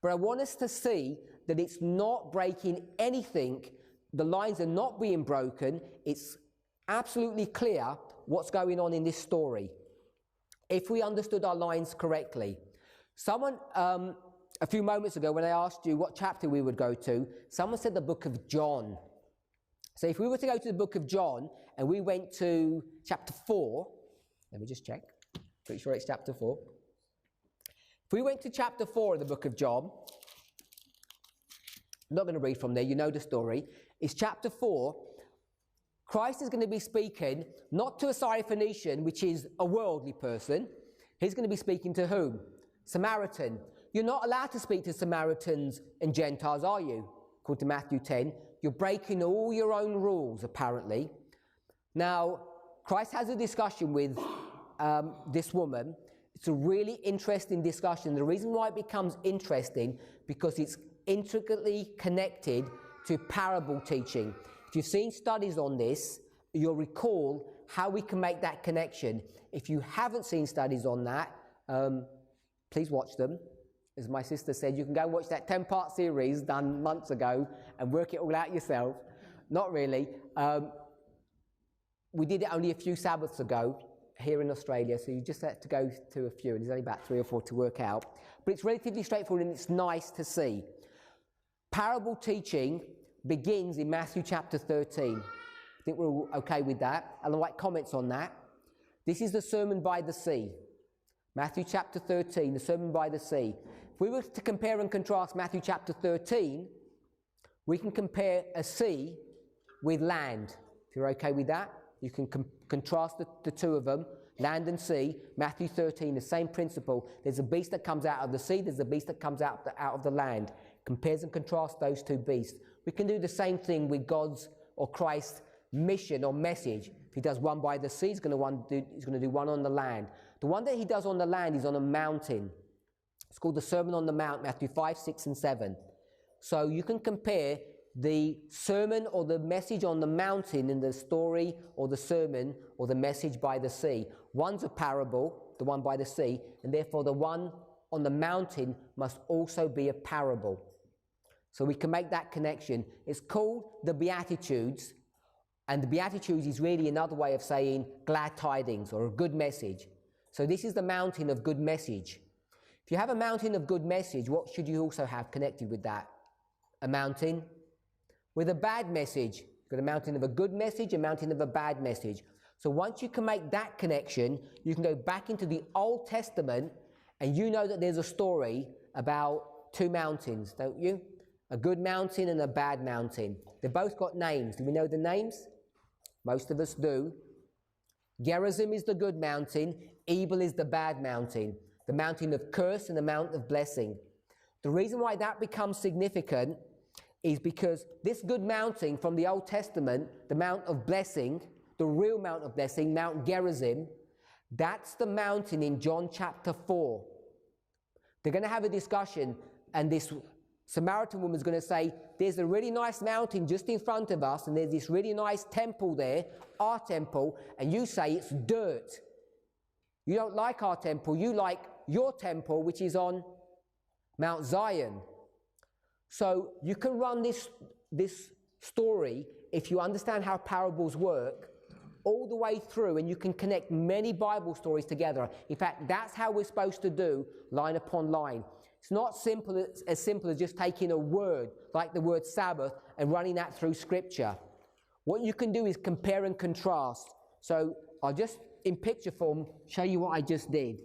But I want us to see that it's not breaking anything. The lines are not being broken. It's absolutely clear what's going on in this story, if we understood our lines correctly. Someone, a few moments ago, when I asked you what chapter we would go to, someone said the book of John. So if we were to go to the book of John and we went to chapter 4, let me just check, pretty sure it's chapter 4. If we went to chapter 4 of the book of John, I'm not going to read from there, you know the story. It's chapter 4. Christ is going to be speaking not to a Syrophoenician, which is a worldly person. He's going to be speaking to whom? Samaritan. You're not allowed to speak to Samaritans and Gentiles, are you? According to Matthew 10. You're breaking all your own rules, apparently. Now, Christ has a discussion with this woman. It's a really interesting discussion. The reason why it becomes interesting, because it's intricately connected to parable teaching. If you've seen studies on this, you'll recall how we can make that connection. If you haven't seen studies on that, please watch them. As my sister said, you can go and watch that 10-part series done months ago and work it all out yourself. Not really. We did it only a few Sabbaths ago here in Australia, so you just have to go to a few, and there's only about 3 or 4 to work out. But it's relatively straightforward and it's nice to see. Parable teaching begins in Matthew chapter 13. I think we're all okay with that. Ellen White comments on that. This is the Sermon by the Sea. Matthew chapter 13, the Sermon by the Sea. If we were to compare and contrast Matthew chapter 13, we can compare a sea with land. If you're okay with that, you can contrast the two of them, land and sea. Matthew 13, the same principle. There's a beast that comes out of the sea, there's a beast that comes out of the land. Compares and contrasts those two beasts. We can do the same thing with God's or Christ's mission or message. If he does one by the sea, he's going to do one on the land. The one that he does on the land is on a mountain. It's called the Sermon on the Mount, Matthew 5, 6, and 7. So you can compare the sermon or the message on the mountain in the story or the sermon or the message by the sea. One's a parable, the one by the sea, and therefore the one on the mountain must also be a parable. So we can make that connection. It's called the Beatitudes, and the Beatitudes is really another way of saying glad tidings or a good message. So this is the mountain of good message. If you have a mountain of good message, what should you also have connected with that? A mountain with a bad message. You've got a mountain of a good message, a mountain of a bad message. So once you can make that connection, you can go back into the Old Testament, and you know that there's a story about two mountains, don't you? A good mountain and a bad mountain. They've both got names. Do we know the names? Most of us do. Gerizim is the good mountain. Ebal is the bad mountain. The mountain of curse and the mountain of blessing. The reason why that becomes significant is because this good mountain from the Old Testament, the Mount of Blessing, the real Mount of Blessing, Mount Gerizim, that's the mountain in John chapter 4. They're going to have a discussion, and this Samaritan woman is going to say, there's a really nice mountain just in front of us, and there's this really nice temple there, our temple, and you say it's dirt. You don't like our temple, you like your temple, which is on Mount Zion. So you can run this story, if you understand how parables work, all the way through, and you can connect many Bible stories together. In fact, that's how we're supposed to do line upon line. It's not as simple as just taking a word, like the word Sabbath, and running that through Scripture. What you can do is compare and contrast. So I'll just, in picture form, show you what I just did.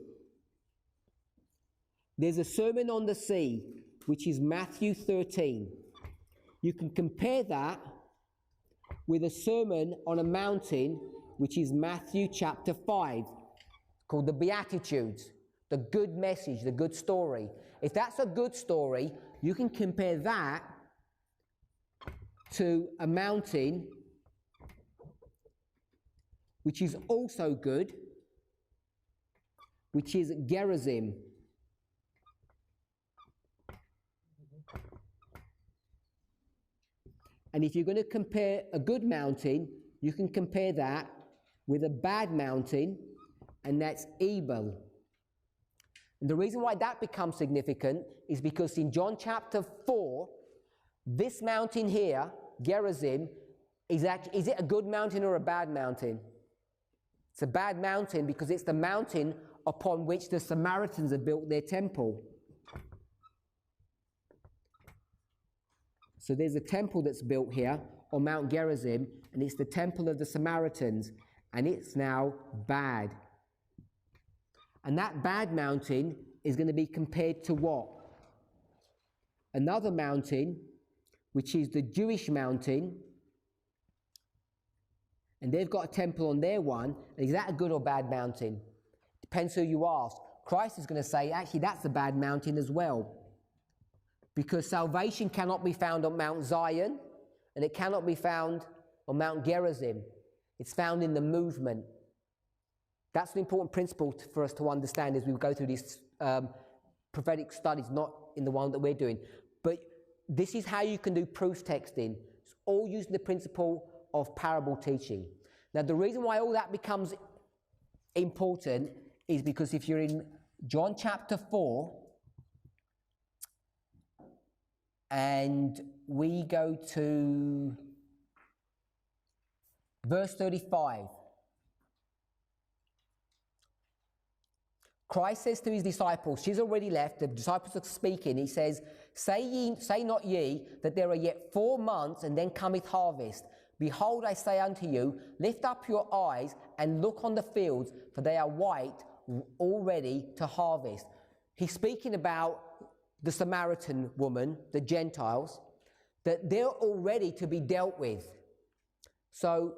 There's a Sermon on the Sea, which is Matthew 13. You can compare that with a sermon on a mountain, which is Matthew chapter 5, called the Beatitudes, the good message, the good story. If that's a good story, you can compare that to a mountain which is also good, which is Gerizim. And if you're going to compare a good mountain, you can compare that with a bad mountain, and that's Ebal. And the reason why that becomes significant is because in John chapter 4, this mountain here, Gerizim, is it a good mountain or a bad mountain? It's a bad mountain because it's the mountain upon which the Samaritans have built their temple. So there's a temple that's built here on Mount Gerizim, and it's the temple of the Samaritans, and it's now bad. And that bad mountain is going to be compared to what? Another mountain, which is the Jewish mountain, and they've got a temple on their one. Is that a good or bad mountain? Depends who you ask. Christ is going to say, actually, that's a bad mountain as well. Because salvation cannot be found on Mount Zion, and it cannot be found on Mount Gerizim. It's found in the movement. That's an important principle for us to understand as we go through these prophetic studies, not in the one that we're doing. But this is how you can do proof texting. It's all using the principle of parable teaching. Now, the reason why all that becomes important is because if you're in John chapter 4, and we go to verse 35. Christ says to his disciples, she's already left, the disciples are speaking, he says, say not ye that there are yet 4 months, and then cometh harvest. Behold, I say unto you, lift up your eyes and look on the fields, for they are white already to harvest. He's speaking about the Samaritan woman, the Gentiles, that they're already to be dealt with. So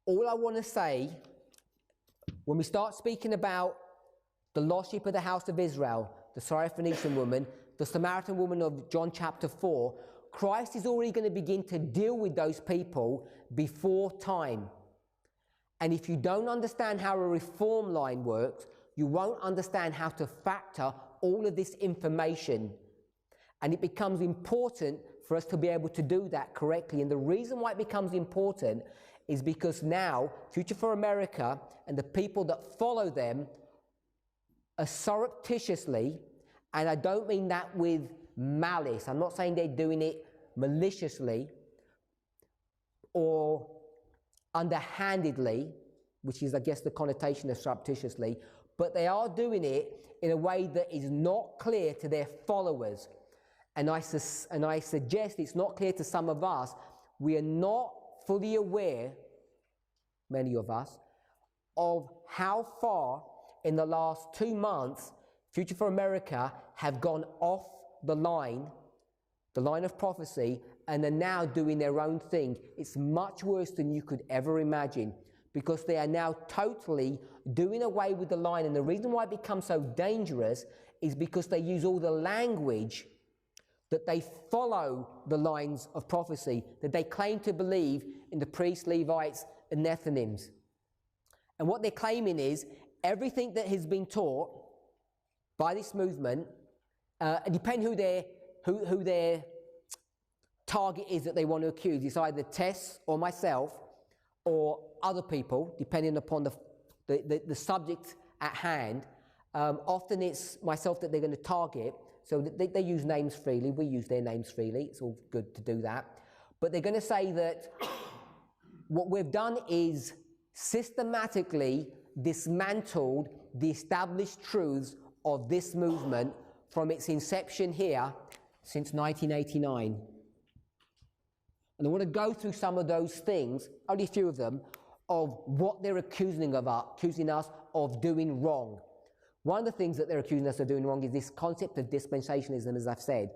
all I want to say, when we start speaking about the lost sheep of the house of Israel, the Syrophoenician woman, the Samaritan woman of John chapter 4, Christ is already going to begin to deal with those people before time. And if you don't understand how a reform line works, you won't understand how to factor all of this information. And it becomes important for us to be able to do that correctly. And the reason why it becomes important is because now Future for America and the people that follow them are surreptitiously, and I don't mean that with malice, I'm not saying they're doing it maliciously or underhandedly, which is, I guess, the connotation of surreptitiously, but they are doing it in a way that is not clear to their followers. And I suggest it's not clear to some of us. We are not fully aware, many of us, of how far in the last 2 months Future for America have gone off the line of prophecy, and are now doing their own thing. It's much worse than you could ever imagine, because they are now totally doing away with the line. And the reason why it becomes so dangerous is because they use all the language that they follow the lines of prophecy, that they claim to believe in the priests, Levites, and Nethinims. And what they're claiming is everything that has been taught by this movement, depending who their target is that they want to accuse. It's either Tess or myself or other people, depending upon the subject at hand. Often it's myself that they're going to target. So they use names freely. We use their names freely. It's all good to do that. But they're going to say that what we've done is systematically dismantled the established truths of this movement from its inception here since 1989. And I want to go through some of those things, only a few of them, of what they're accusing us of doing wrong. One of the things that they're accusing us of doing wrong is this concept of dispensationalism, as I've said.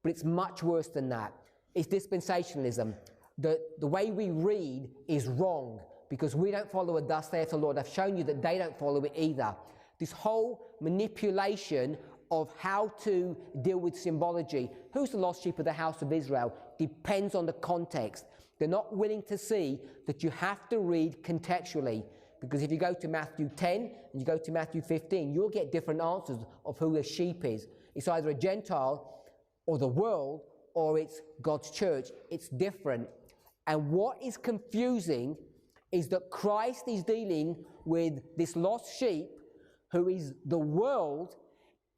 But it's much worse than that. It's dispensationalism. The way we read is wrong, because we don't follow a thus saith the Lord. I've shown you that they don't follow it either. This whole manipulation of how to deal with symbology. Who's the lost sheep of the house of Israel? Depends on the context. They're not willing to see that you have to read contextually. Because if you go to Matthew 10 and you go to Matthew 15, you'll get different answers of who a sheep is. It's either a Gentile or the world, or it's God's church. It's different. And what is confusing is that Christ is dealing with this lost sheep who is the world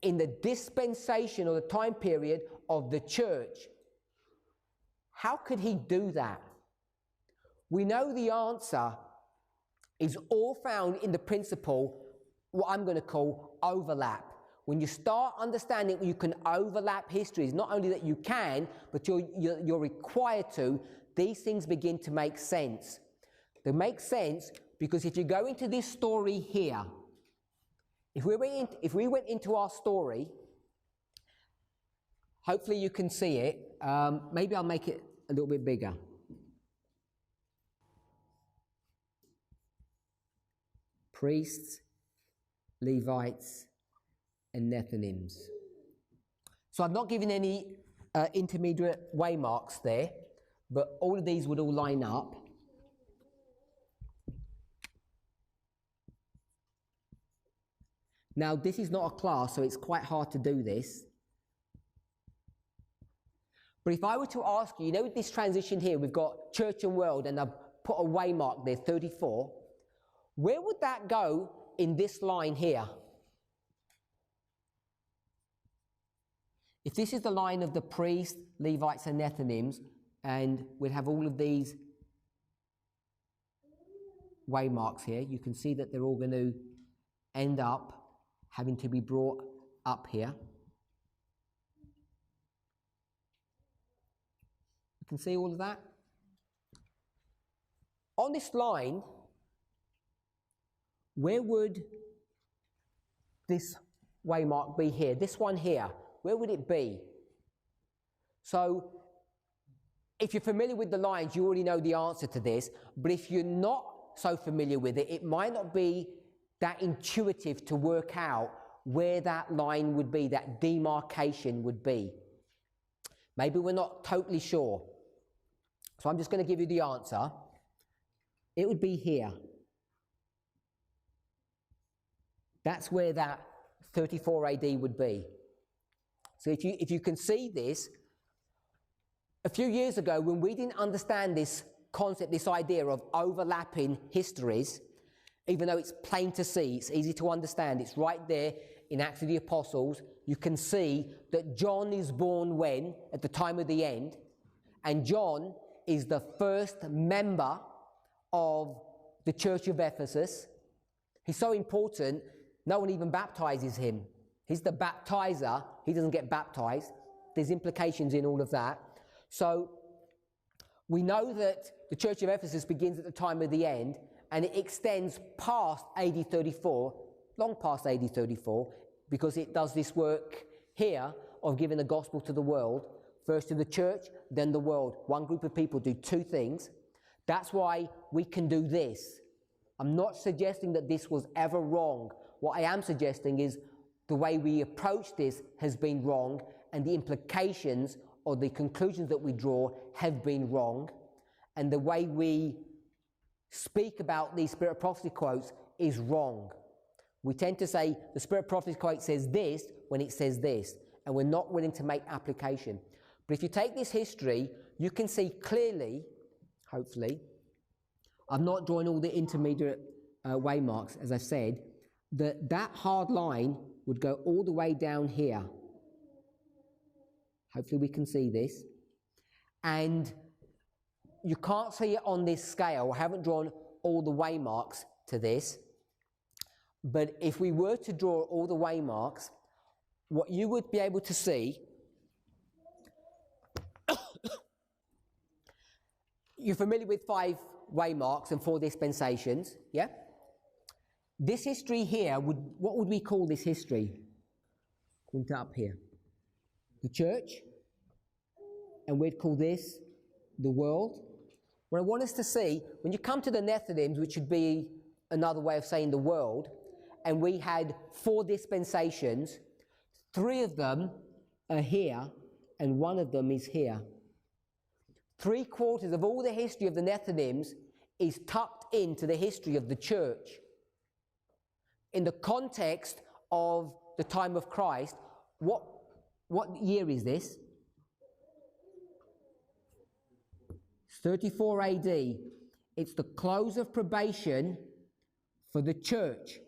in the dispensation or the time period of the church. How could he do that? We know the answer is all found in the principle, what I'm going to call overlap. When you start understanding you can overlap histories, not only that you can, but you're required to, these things begin to make sense. They make sense because if you go into this story here, if we went into our story, hopefully you can see it. Maybe I'll make it a little bit bigger. Priests, Levites, and Nethinims. So I've not given any intermediate waymarks there, but all of these would all line up. Now, this is not a class, so it's quite hard to do this. But if I were to ask you, with this transition here, we've got church and world, and I've put a waymark there, 34. Where would that go in this line here? If this is the line of the priests, Levites, and Nethinims, and we'd have all of these waymarks here, you can see that they're all going to end up having to be brought up here. You can see all of that. On this line, where would this waymark be here? This one here, where would it be? So, if you're familiar with the lines, you already know the answer to this, but if you're not so familiar with it, it might not be that intuitive to work out where that line would be, that demarcation would be. Maybe we're not totally sure. So I'm just going to give you the answer. It would be here. That's where that 34 AD would be. So if you can see this, a few years ago when we didn't understand this concept, this idea of overlapping histories, even though it's plain to see, it's easy to understand, it's right there in Acts of the Apostles, you can see that John is born when? At the time of the end, and John is the first member of the Church of Ephesus. He's so important, no one even baptizes him. He's the baptizer, he doesn't get baptized. There's implications in all of that. So we know that the Church of Ephesus begins at the time of the end, and it extends past AD 34, long past AD 34, because it does this work here of giving the gospel to the world, first to the church, then the world. One group of people do two things. That's why we can do this. I'm not suggesting that this was ever wrong. What I am suggesting is the way we approach this has been wrong, and the implications or the conclusions that we draw have been wrong, and the way we speak about these Spirit of Prophecy quotes is wrong. We tend to say the Spirit of Prophecy quote says this when it says this, and we're not willing to make application. But if you take this history, you can see clearly, hopefully, I've not drawn all the intermediate waymarks, as I said, that hard line would go all the way down here. Hopefully we can see this. And you can't see it on this scale. I haven't drawn all the waymarks to this. But if we were to draw all the waymarks, what you would be able to see, you're familiar with 5 waymarks and 4 dispensations, yeah? This history here, what would we call this history? Point it up here. The church, and we'd call this the world. What I want us to see, when you come to the Nethinims, which would be another way of saying the world, and we had 4 dispensations, 3 of them are here, and 1 of them is here. 3/4 of all the history of the Nethinims is tucked into the history of the church. In the context of the time of Christ, what year is this? It's 34 AD. It's the close of probation for the church,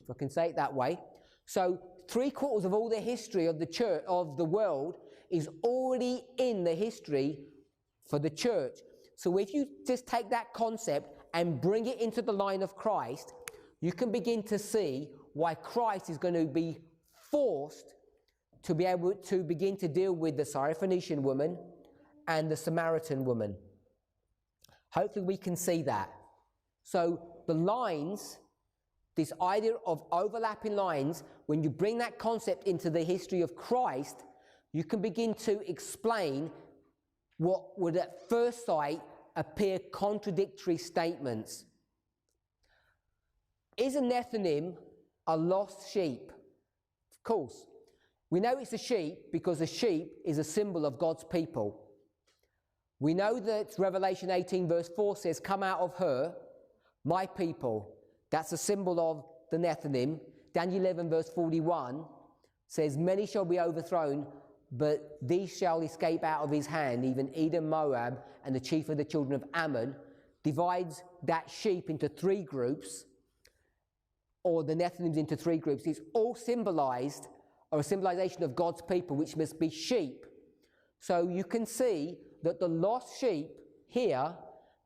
if I can say it that way. So 3/4 of all the history of the church, of the world, is already in the history for the church. So if you just take that concept and bring it into the line of Christ, you can begin to see why Christ is going to be forced to be able to begin to deal with the Syrophoenician woman and the Samaritan woman. Hopefully we can see that. So the lines, this idea of overlapping lines, when you bring that concept into the history of Christ, you can begin to explain what would at first sight appear contradictory statements. Is a Nethinim a lost sheep? Of course. We know it's a sheep because a sheep is a symbol of God's people. We know that Revelation 18 verse 4 says, "Come out of her, my people." That's a symbol of the Nethinim. Daniel 11 verse 41 says, "Many shall be overthrown, but these shall escape out of his hand, even Edom, Moab, and the chief of the children of Ammon," divides that sheep into 3 groups, or the Nethinims into 3 groups. It's all symbolized, or a symbolization of God's people, which must be sheep. So you can see that the lost sheep here,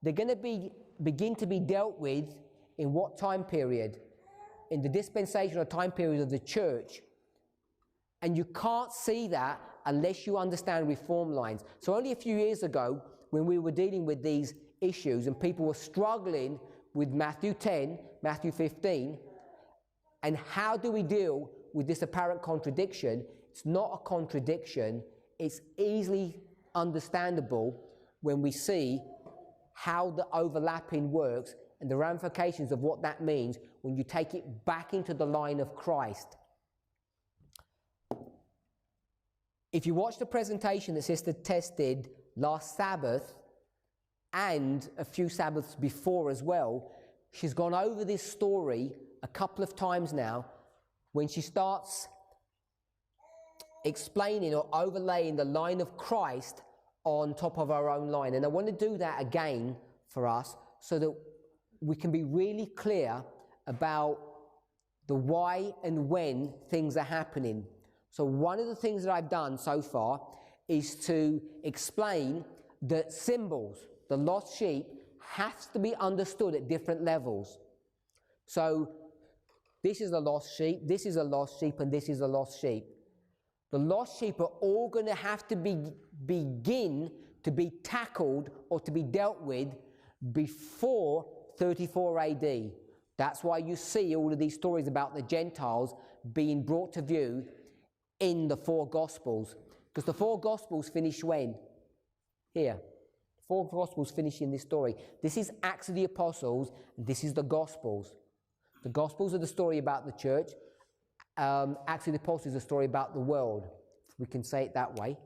they're going to begin to be dealt with in what time period? in the dispensational time period of the church. And you can't see that unless you understand reform lines. So only a few years ago, when we were dealing with these issues and people were struggling with Matthew 10, Matthew 15, and how do we deal with this apparent contradiction? It's not a contradiction. It's easily understandable when we see how the overlapping works and the ramifications of what that means when you take it back into the line of Christ. If you watch the presentation that Sister Tess did last Sabbath and a few Sabbaths before as well, she's gone over this story a couple of times now when she starts explaining or overlaying the line of Christ on top of our own line. And I want to do that again for us so that we can be really clear about the why and when things are happening. So one of the things that I've done so far is to explain that symbols, the lost sheep, has to be understood at different levels. So this is a lost sheep, this is a lost sheep, and this is a lost sheep. The lost sheep are all going to have to begin to be tackled or to be dealt with before 34 AD. That's why you see all of these stories about the Gentiles being brought to view in the four Gospels. Because the four Gospels finish when? Here. Four Gospels finish in this story. This is Acts of the Apostles, and this is the Gospels. The Gospels are the story about the church. Acts of the Apostles is a story about the world. If we can say it that way.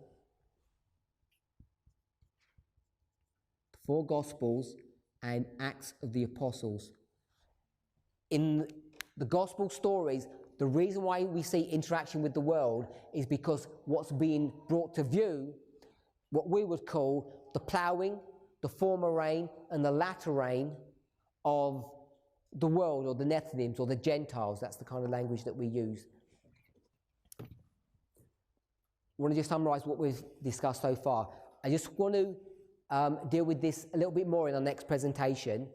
The four Gospels and Acts of the Apostles. In the Gospel stories, the reason why we see interaction with the world is because what's being brought to view, what we would call the ploughing, the former rain, and the latter rain of the world, or the Nethinims, or the Gentiles. That's the kind of language that we use. I want to just summarize what we've discussed so far. I just want to deal with this a little bit more in our next presentation.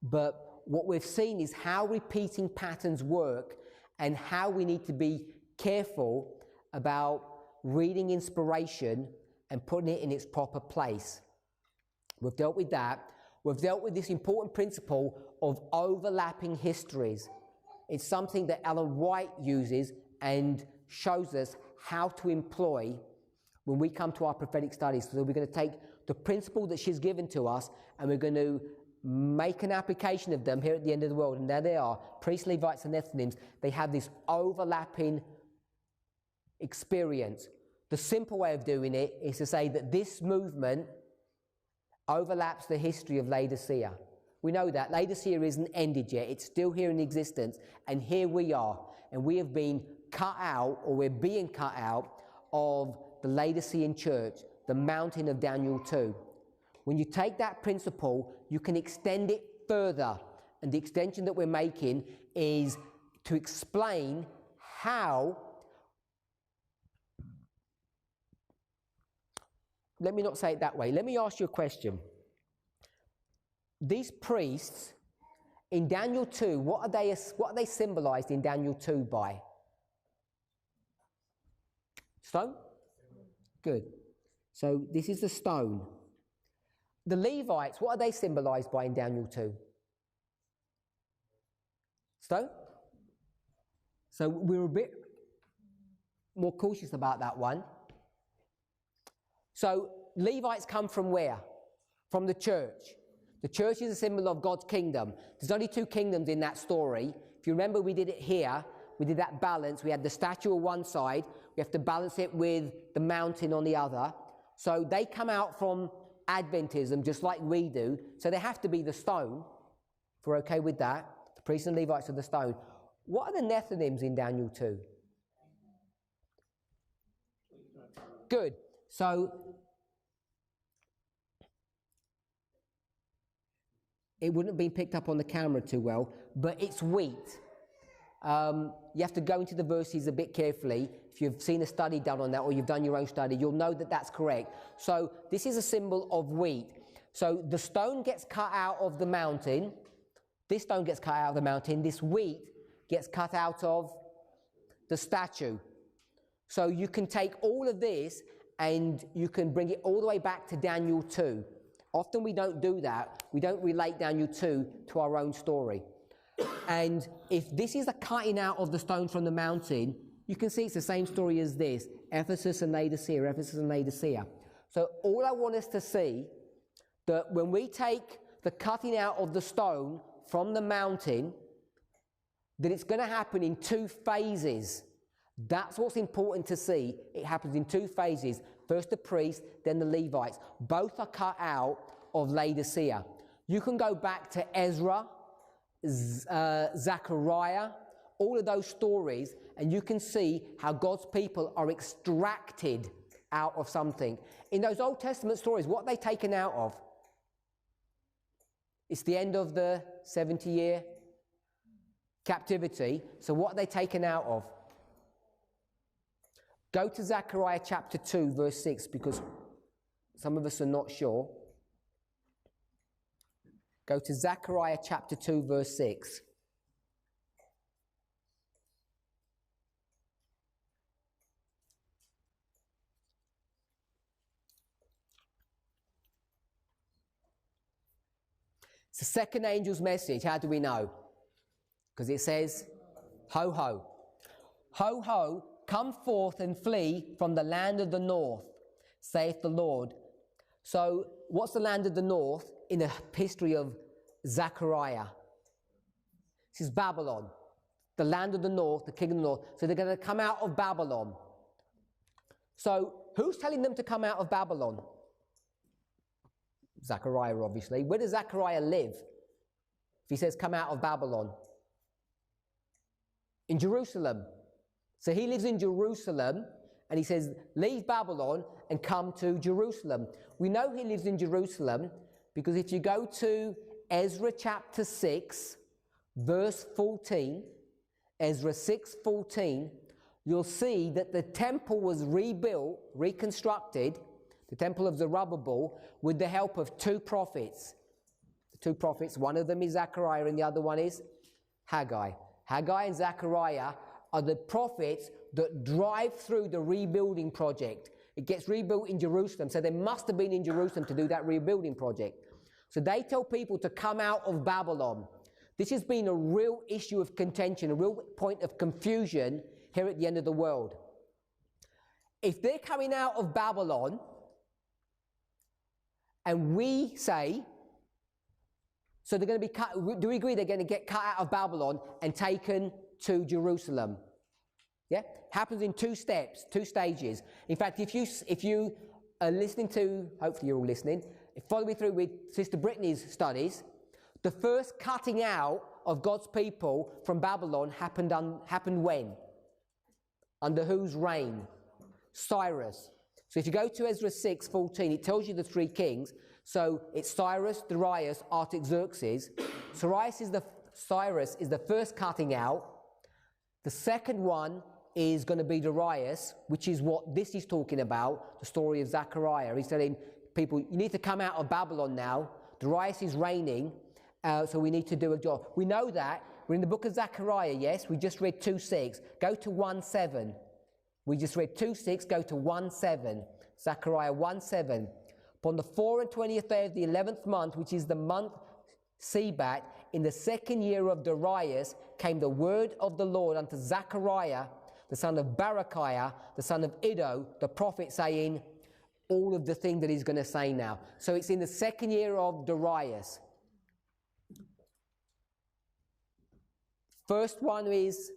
But what we've seen is how repeating patterns work and how we need to be careful about reading inspiration and putting it in its proper place. We've dealt with that. We've dealt with this important principle of overlapping histories. It's something that Ellen White uses and shows us how to employ when we come to our prophetic studies. So we're going to take the principle that she's given to us and we're going to make an application of them here at the end of the world. And there they are, priests, Levites, and Nethinims. They have this overlapping experience. The simple way of doing it is to say that this movement overlaps the history of Laodicea. We know that Laodicea isn't ended yet. It's still here in existence. And here we are. And we have been cut out, or we're being cut out, of the Laodicean church, the mountain of Daniel 2. When you take that principle, you can extend it further. And the extension that we're making is to explain how, let me not say it that way. Let me ask you a question. These priests in Daniel 2, what are they symbolized in Daniel 2 by? Stone? Good. So this is the stone. The Levites, what are they symbolized by in Daniel 2? Stone? So we're a bit more cautious about that one. So Levites come from where? From the church. The church is a symbol of God's kingdom. There's only two kingdoms in that story. If you remember, we did it here. We did that balance. We had the statue on one side. We have to balance it with the mountain on the other. So they come out from Adventism just like we do. So they have to be the stone, if we're okay with that. The priests and Levites are the stone. What are the Nethinims in Daniel 2? Good. So it wouldn't have been picked up on the camera too well, but it's wheat. You have to go into the verses a bit carefully. If you've seen a study done on that or you've done your own study, you'll know that that's correct. So this is a symbol of wheat. So the stone gets cut out of the mountain. This stone gets cut out of the mountain. This wheat gets cut out of the statue. So you can take all of this and you can bring it all the way back to Daniel 2. Often we don't do that. We don't relate Daniel 2 to our own story. And if this is the cutting out of the stone from the mountain, you can see it's the same story as this. Ephesus and Laodicea, Ephesus and Laodicea. So all I want us to see, that when we take the cutting out of the stone from the mountain, that it's going to happen in two phases. That's what's important to see. It happens in two phases. First the priests, then the Levites. Both are cut out of Laodicea. You can go back to Ezra, Zechariah, all of those stories, and you can see how God's people are extracted out of something. In those Old Testament stories, what are they taken out of? It's the end of the 70-year captivity. So what are they taken out of? Go to Zechariah chapter 2, verse 6, because some of us are not sure. Go to Zechariah chapter 2, verse 6. It's the second angel's message. How do we know? Because it says, ho, ho. Ho, ho, come forth and flee from the land of the north, saith the Lord. So what's the land of the north in the history of Zechariah? This is Babylon. The land of the north, the king of the north. So they're going to come out of Babylon. So who's telling them to come out of Babylon? Zechariah, obviously. Where does Zechariah live? If he says come out of Babylon. In Jerusalem. So he lives in Jerusalem, and he says, leave Babylon and come to Jerusalem. We know he lives in Jerusalem because if you go to Ezra chapter 6, verse 14, Ezra 6:14, you'll see that the temple was rebuilt, reconstructed, the temple of Zerubbabel, with the help of two prophets. The two prophets, one of them is Zechariah and the other one is Haggai. Haggai and Zechariah are the prophets that drive through the rebuilding project. It gets rebuilt in Jerusalem, so they must have been in Jerusalem to do that rebuilding project. So they tell people to come out of Babylon. This has been a real issue of contention, a real point of confusion here at the end of the world. If they're coming out of Babylon, and we say, so they're going to be cut, do we agree they're going to get cut out of Babylon and taken to Jerusalem? Yeah? Happens in two steps, two stages. In fact, if you are listening to, hopefully you're all listening, follow me through with Sister Brittany's studies, the first cutting out of God's people from Babylon happened when? Under whose reign? Cyrus. So if you go to Ezra 6:14, it tells you the three kings. So it's Cyrus, Darius, Artaxerxes. Cyrus is the first cutting out. The second one is going to be Darius, which is what this is talking about, the story of Zechariah. He's telling people, you need to come out of Babylon now. Darius is reigning, so we need to do a job. We know that. We're in the book of Zechariah, yes? We just read 2:6. Go to 1:7. We just read 2:6, go to 1:7. Zechariah 1:7. Upon the 24th day of the 11th month, which is the month Sebat, in the second year of Darius, came the word of the Lord unto Zechariah, the son of Berechiah, the son of Iddo, the prophet, saying all of the thing that he's going to say now. So it's in the second year of Darius. First one is,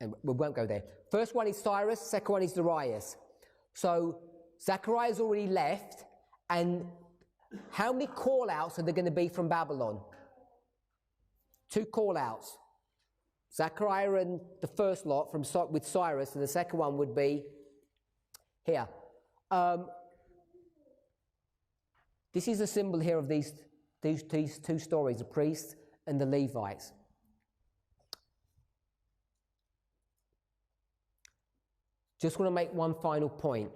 and we won't go there. First one is Cyrus, second one is Darius. So Zechariah's already left, and how many call-outs are there going to be from Babylon? 2 call-outs. Zechariah and the first lot with Cyrus, and the second one would be here. This is a symbol here of these two stories, the priests and the Levites. Just want to make one final point.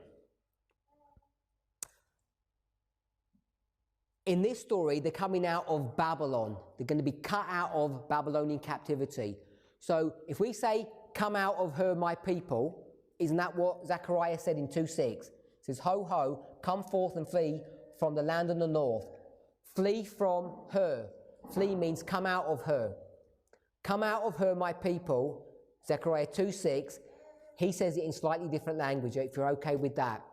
In this story, they're coming out of Babylon. They're going to be cut out of Babylonian captivity. So if we say, come out of her, my people, isn't that what Zechariah said in 2:6? It says, ho, ho, come forth and flee from the land of the north. Flee from her. Flee means come out of her. Come out of her, my people. Zechariah 2:6. He says it in slightly different language, if you're okay with that.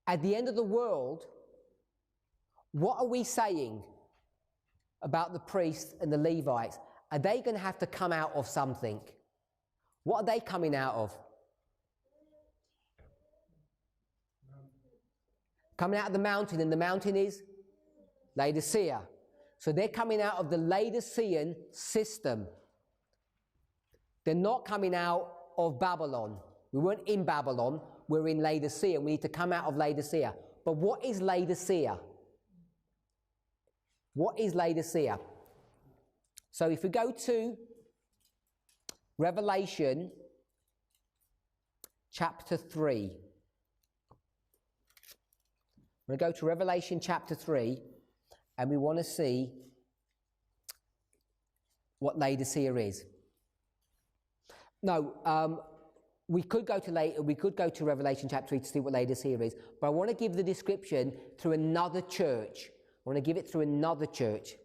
At the end of the world, what are we saying about the priests and the Levites? Are they going to have to come out of something? What are they coming out of? Coming out of the mountain, and the mountain is Laodicea. So they're coming out of the Laodicean system. They're not coming out of Babylon. We weren't in Babylon, we're in Laodicea, and we need to come out of Laodicea. But what is Laodicea? What is Laodicea? So if we go to Revelation chapter 3. We're going to go to Revelation chapter 3, and we want to see what Laodicea is. No, we could go to Revelation chapter 3 to see what Laodicea is, but I want to give the description through another church. I want to give it through another church.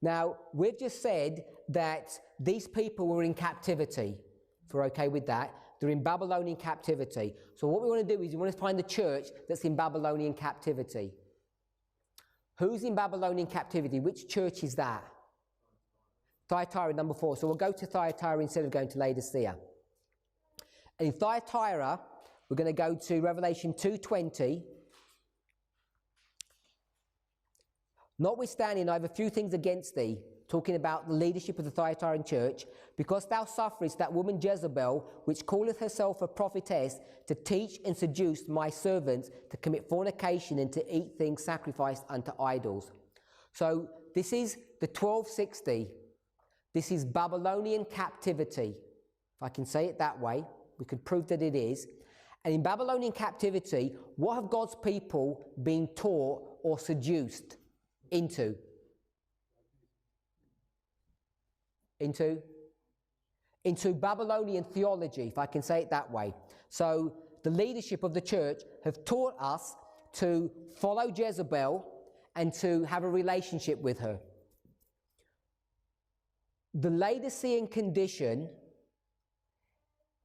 Now, we've just said that these people were in captivity, if we're okay with that. They're in Babylonian captivity. So what we want to do is we want to find the church that's in Babylonian captivity. Who's in Babylonian captivity? Which church is that? Thyatira, number 4. So we'll go to Thyatira instead of going to Laodicea. And in Thyatira, we're going to go to Revelation 2:20. Notwithstanding, I have a few things against thee, talking about the leadership of the Thyatiran church, because thou sufferest that woman Jezebel, which calleth herself a prophetess, to teach and seduce my servants to commit fornication and to eat things sacrificed unto idols. So this is the 1260. This is Babylonian captivity. If I can say it that way, we could prove that it is. And in Babylonian captivity, what have God's people been taught or seduced into? Into Babylonian theology, if I can say it that way. So the leadership of the church have taught us to follow Jezebel and to have a relationship with her. The Laodicean condition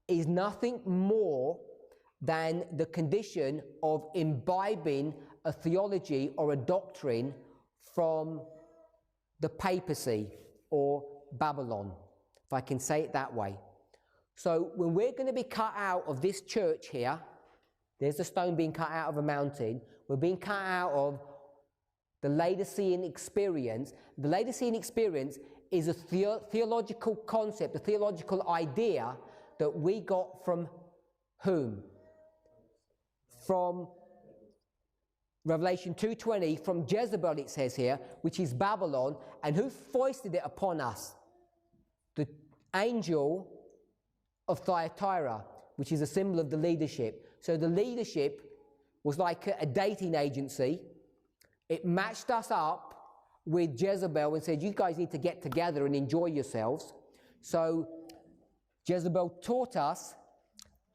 is nothing more than the condition of imbibing a theology or a doctrine from the papacy or Babylon, if I can say it that way. So when we're going to be cut out of this church here, there's a stone being cut out of a mountain, we're being cut out of the Laodicean experience. The Laodicean experience is a theological concept, a theological idea that we got from whom? From Revelation 2:20, from Jezebel, it says here, which is Babylon, and who foisted it upon us? The angel of Thyatira, which is a symbol of the leadership. So the leadership was like a dating agency. It matched us up with Jezebel and said, you guys need to get together and enjoy yourselves. So Jezebel taught us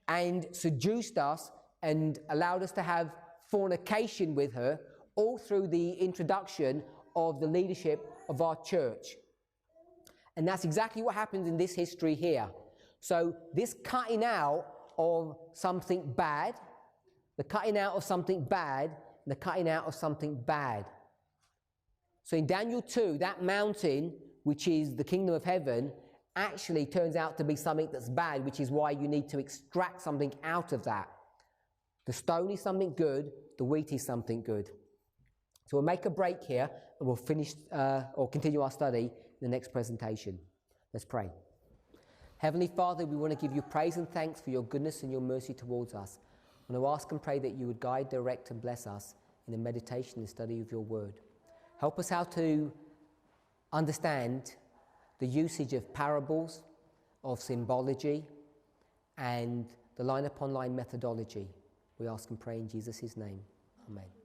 and seduced us and allowed us to have fornication with her, all through the introduction of the leadership of our church. And that's exactly what happens in this history here. So this cutting out of something bad, the cutting out of something bad, and the cutting out of something bad. So in Daniel 2, that mountain, which is the kingdom of heaven, actually turns out to be something that's bad, which is why you need to extract something out of that. The stone is something good, the wheat is something good. So we'll make a break here, and we'll finish or continue our study in the next presentation. Let's pray. Heavenly Father, we want to give you praise and thanks for your goodness and your mercy towards us. I want to ask and pray that you would guide, direct, and bless us in the meditation and study of your word. Help us how to understand the usage of parables, of symbology, and the line upon line methodology. We ask and pray in Jesus' name. Amen.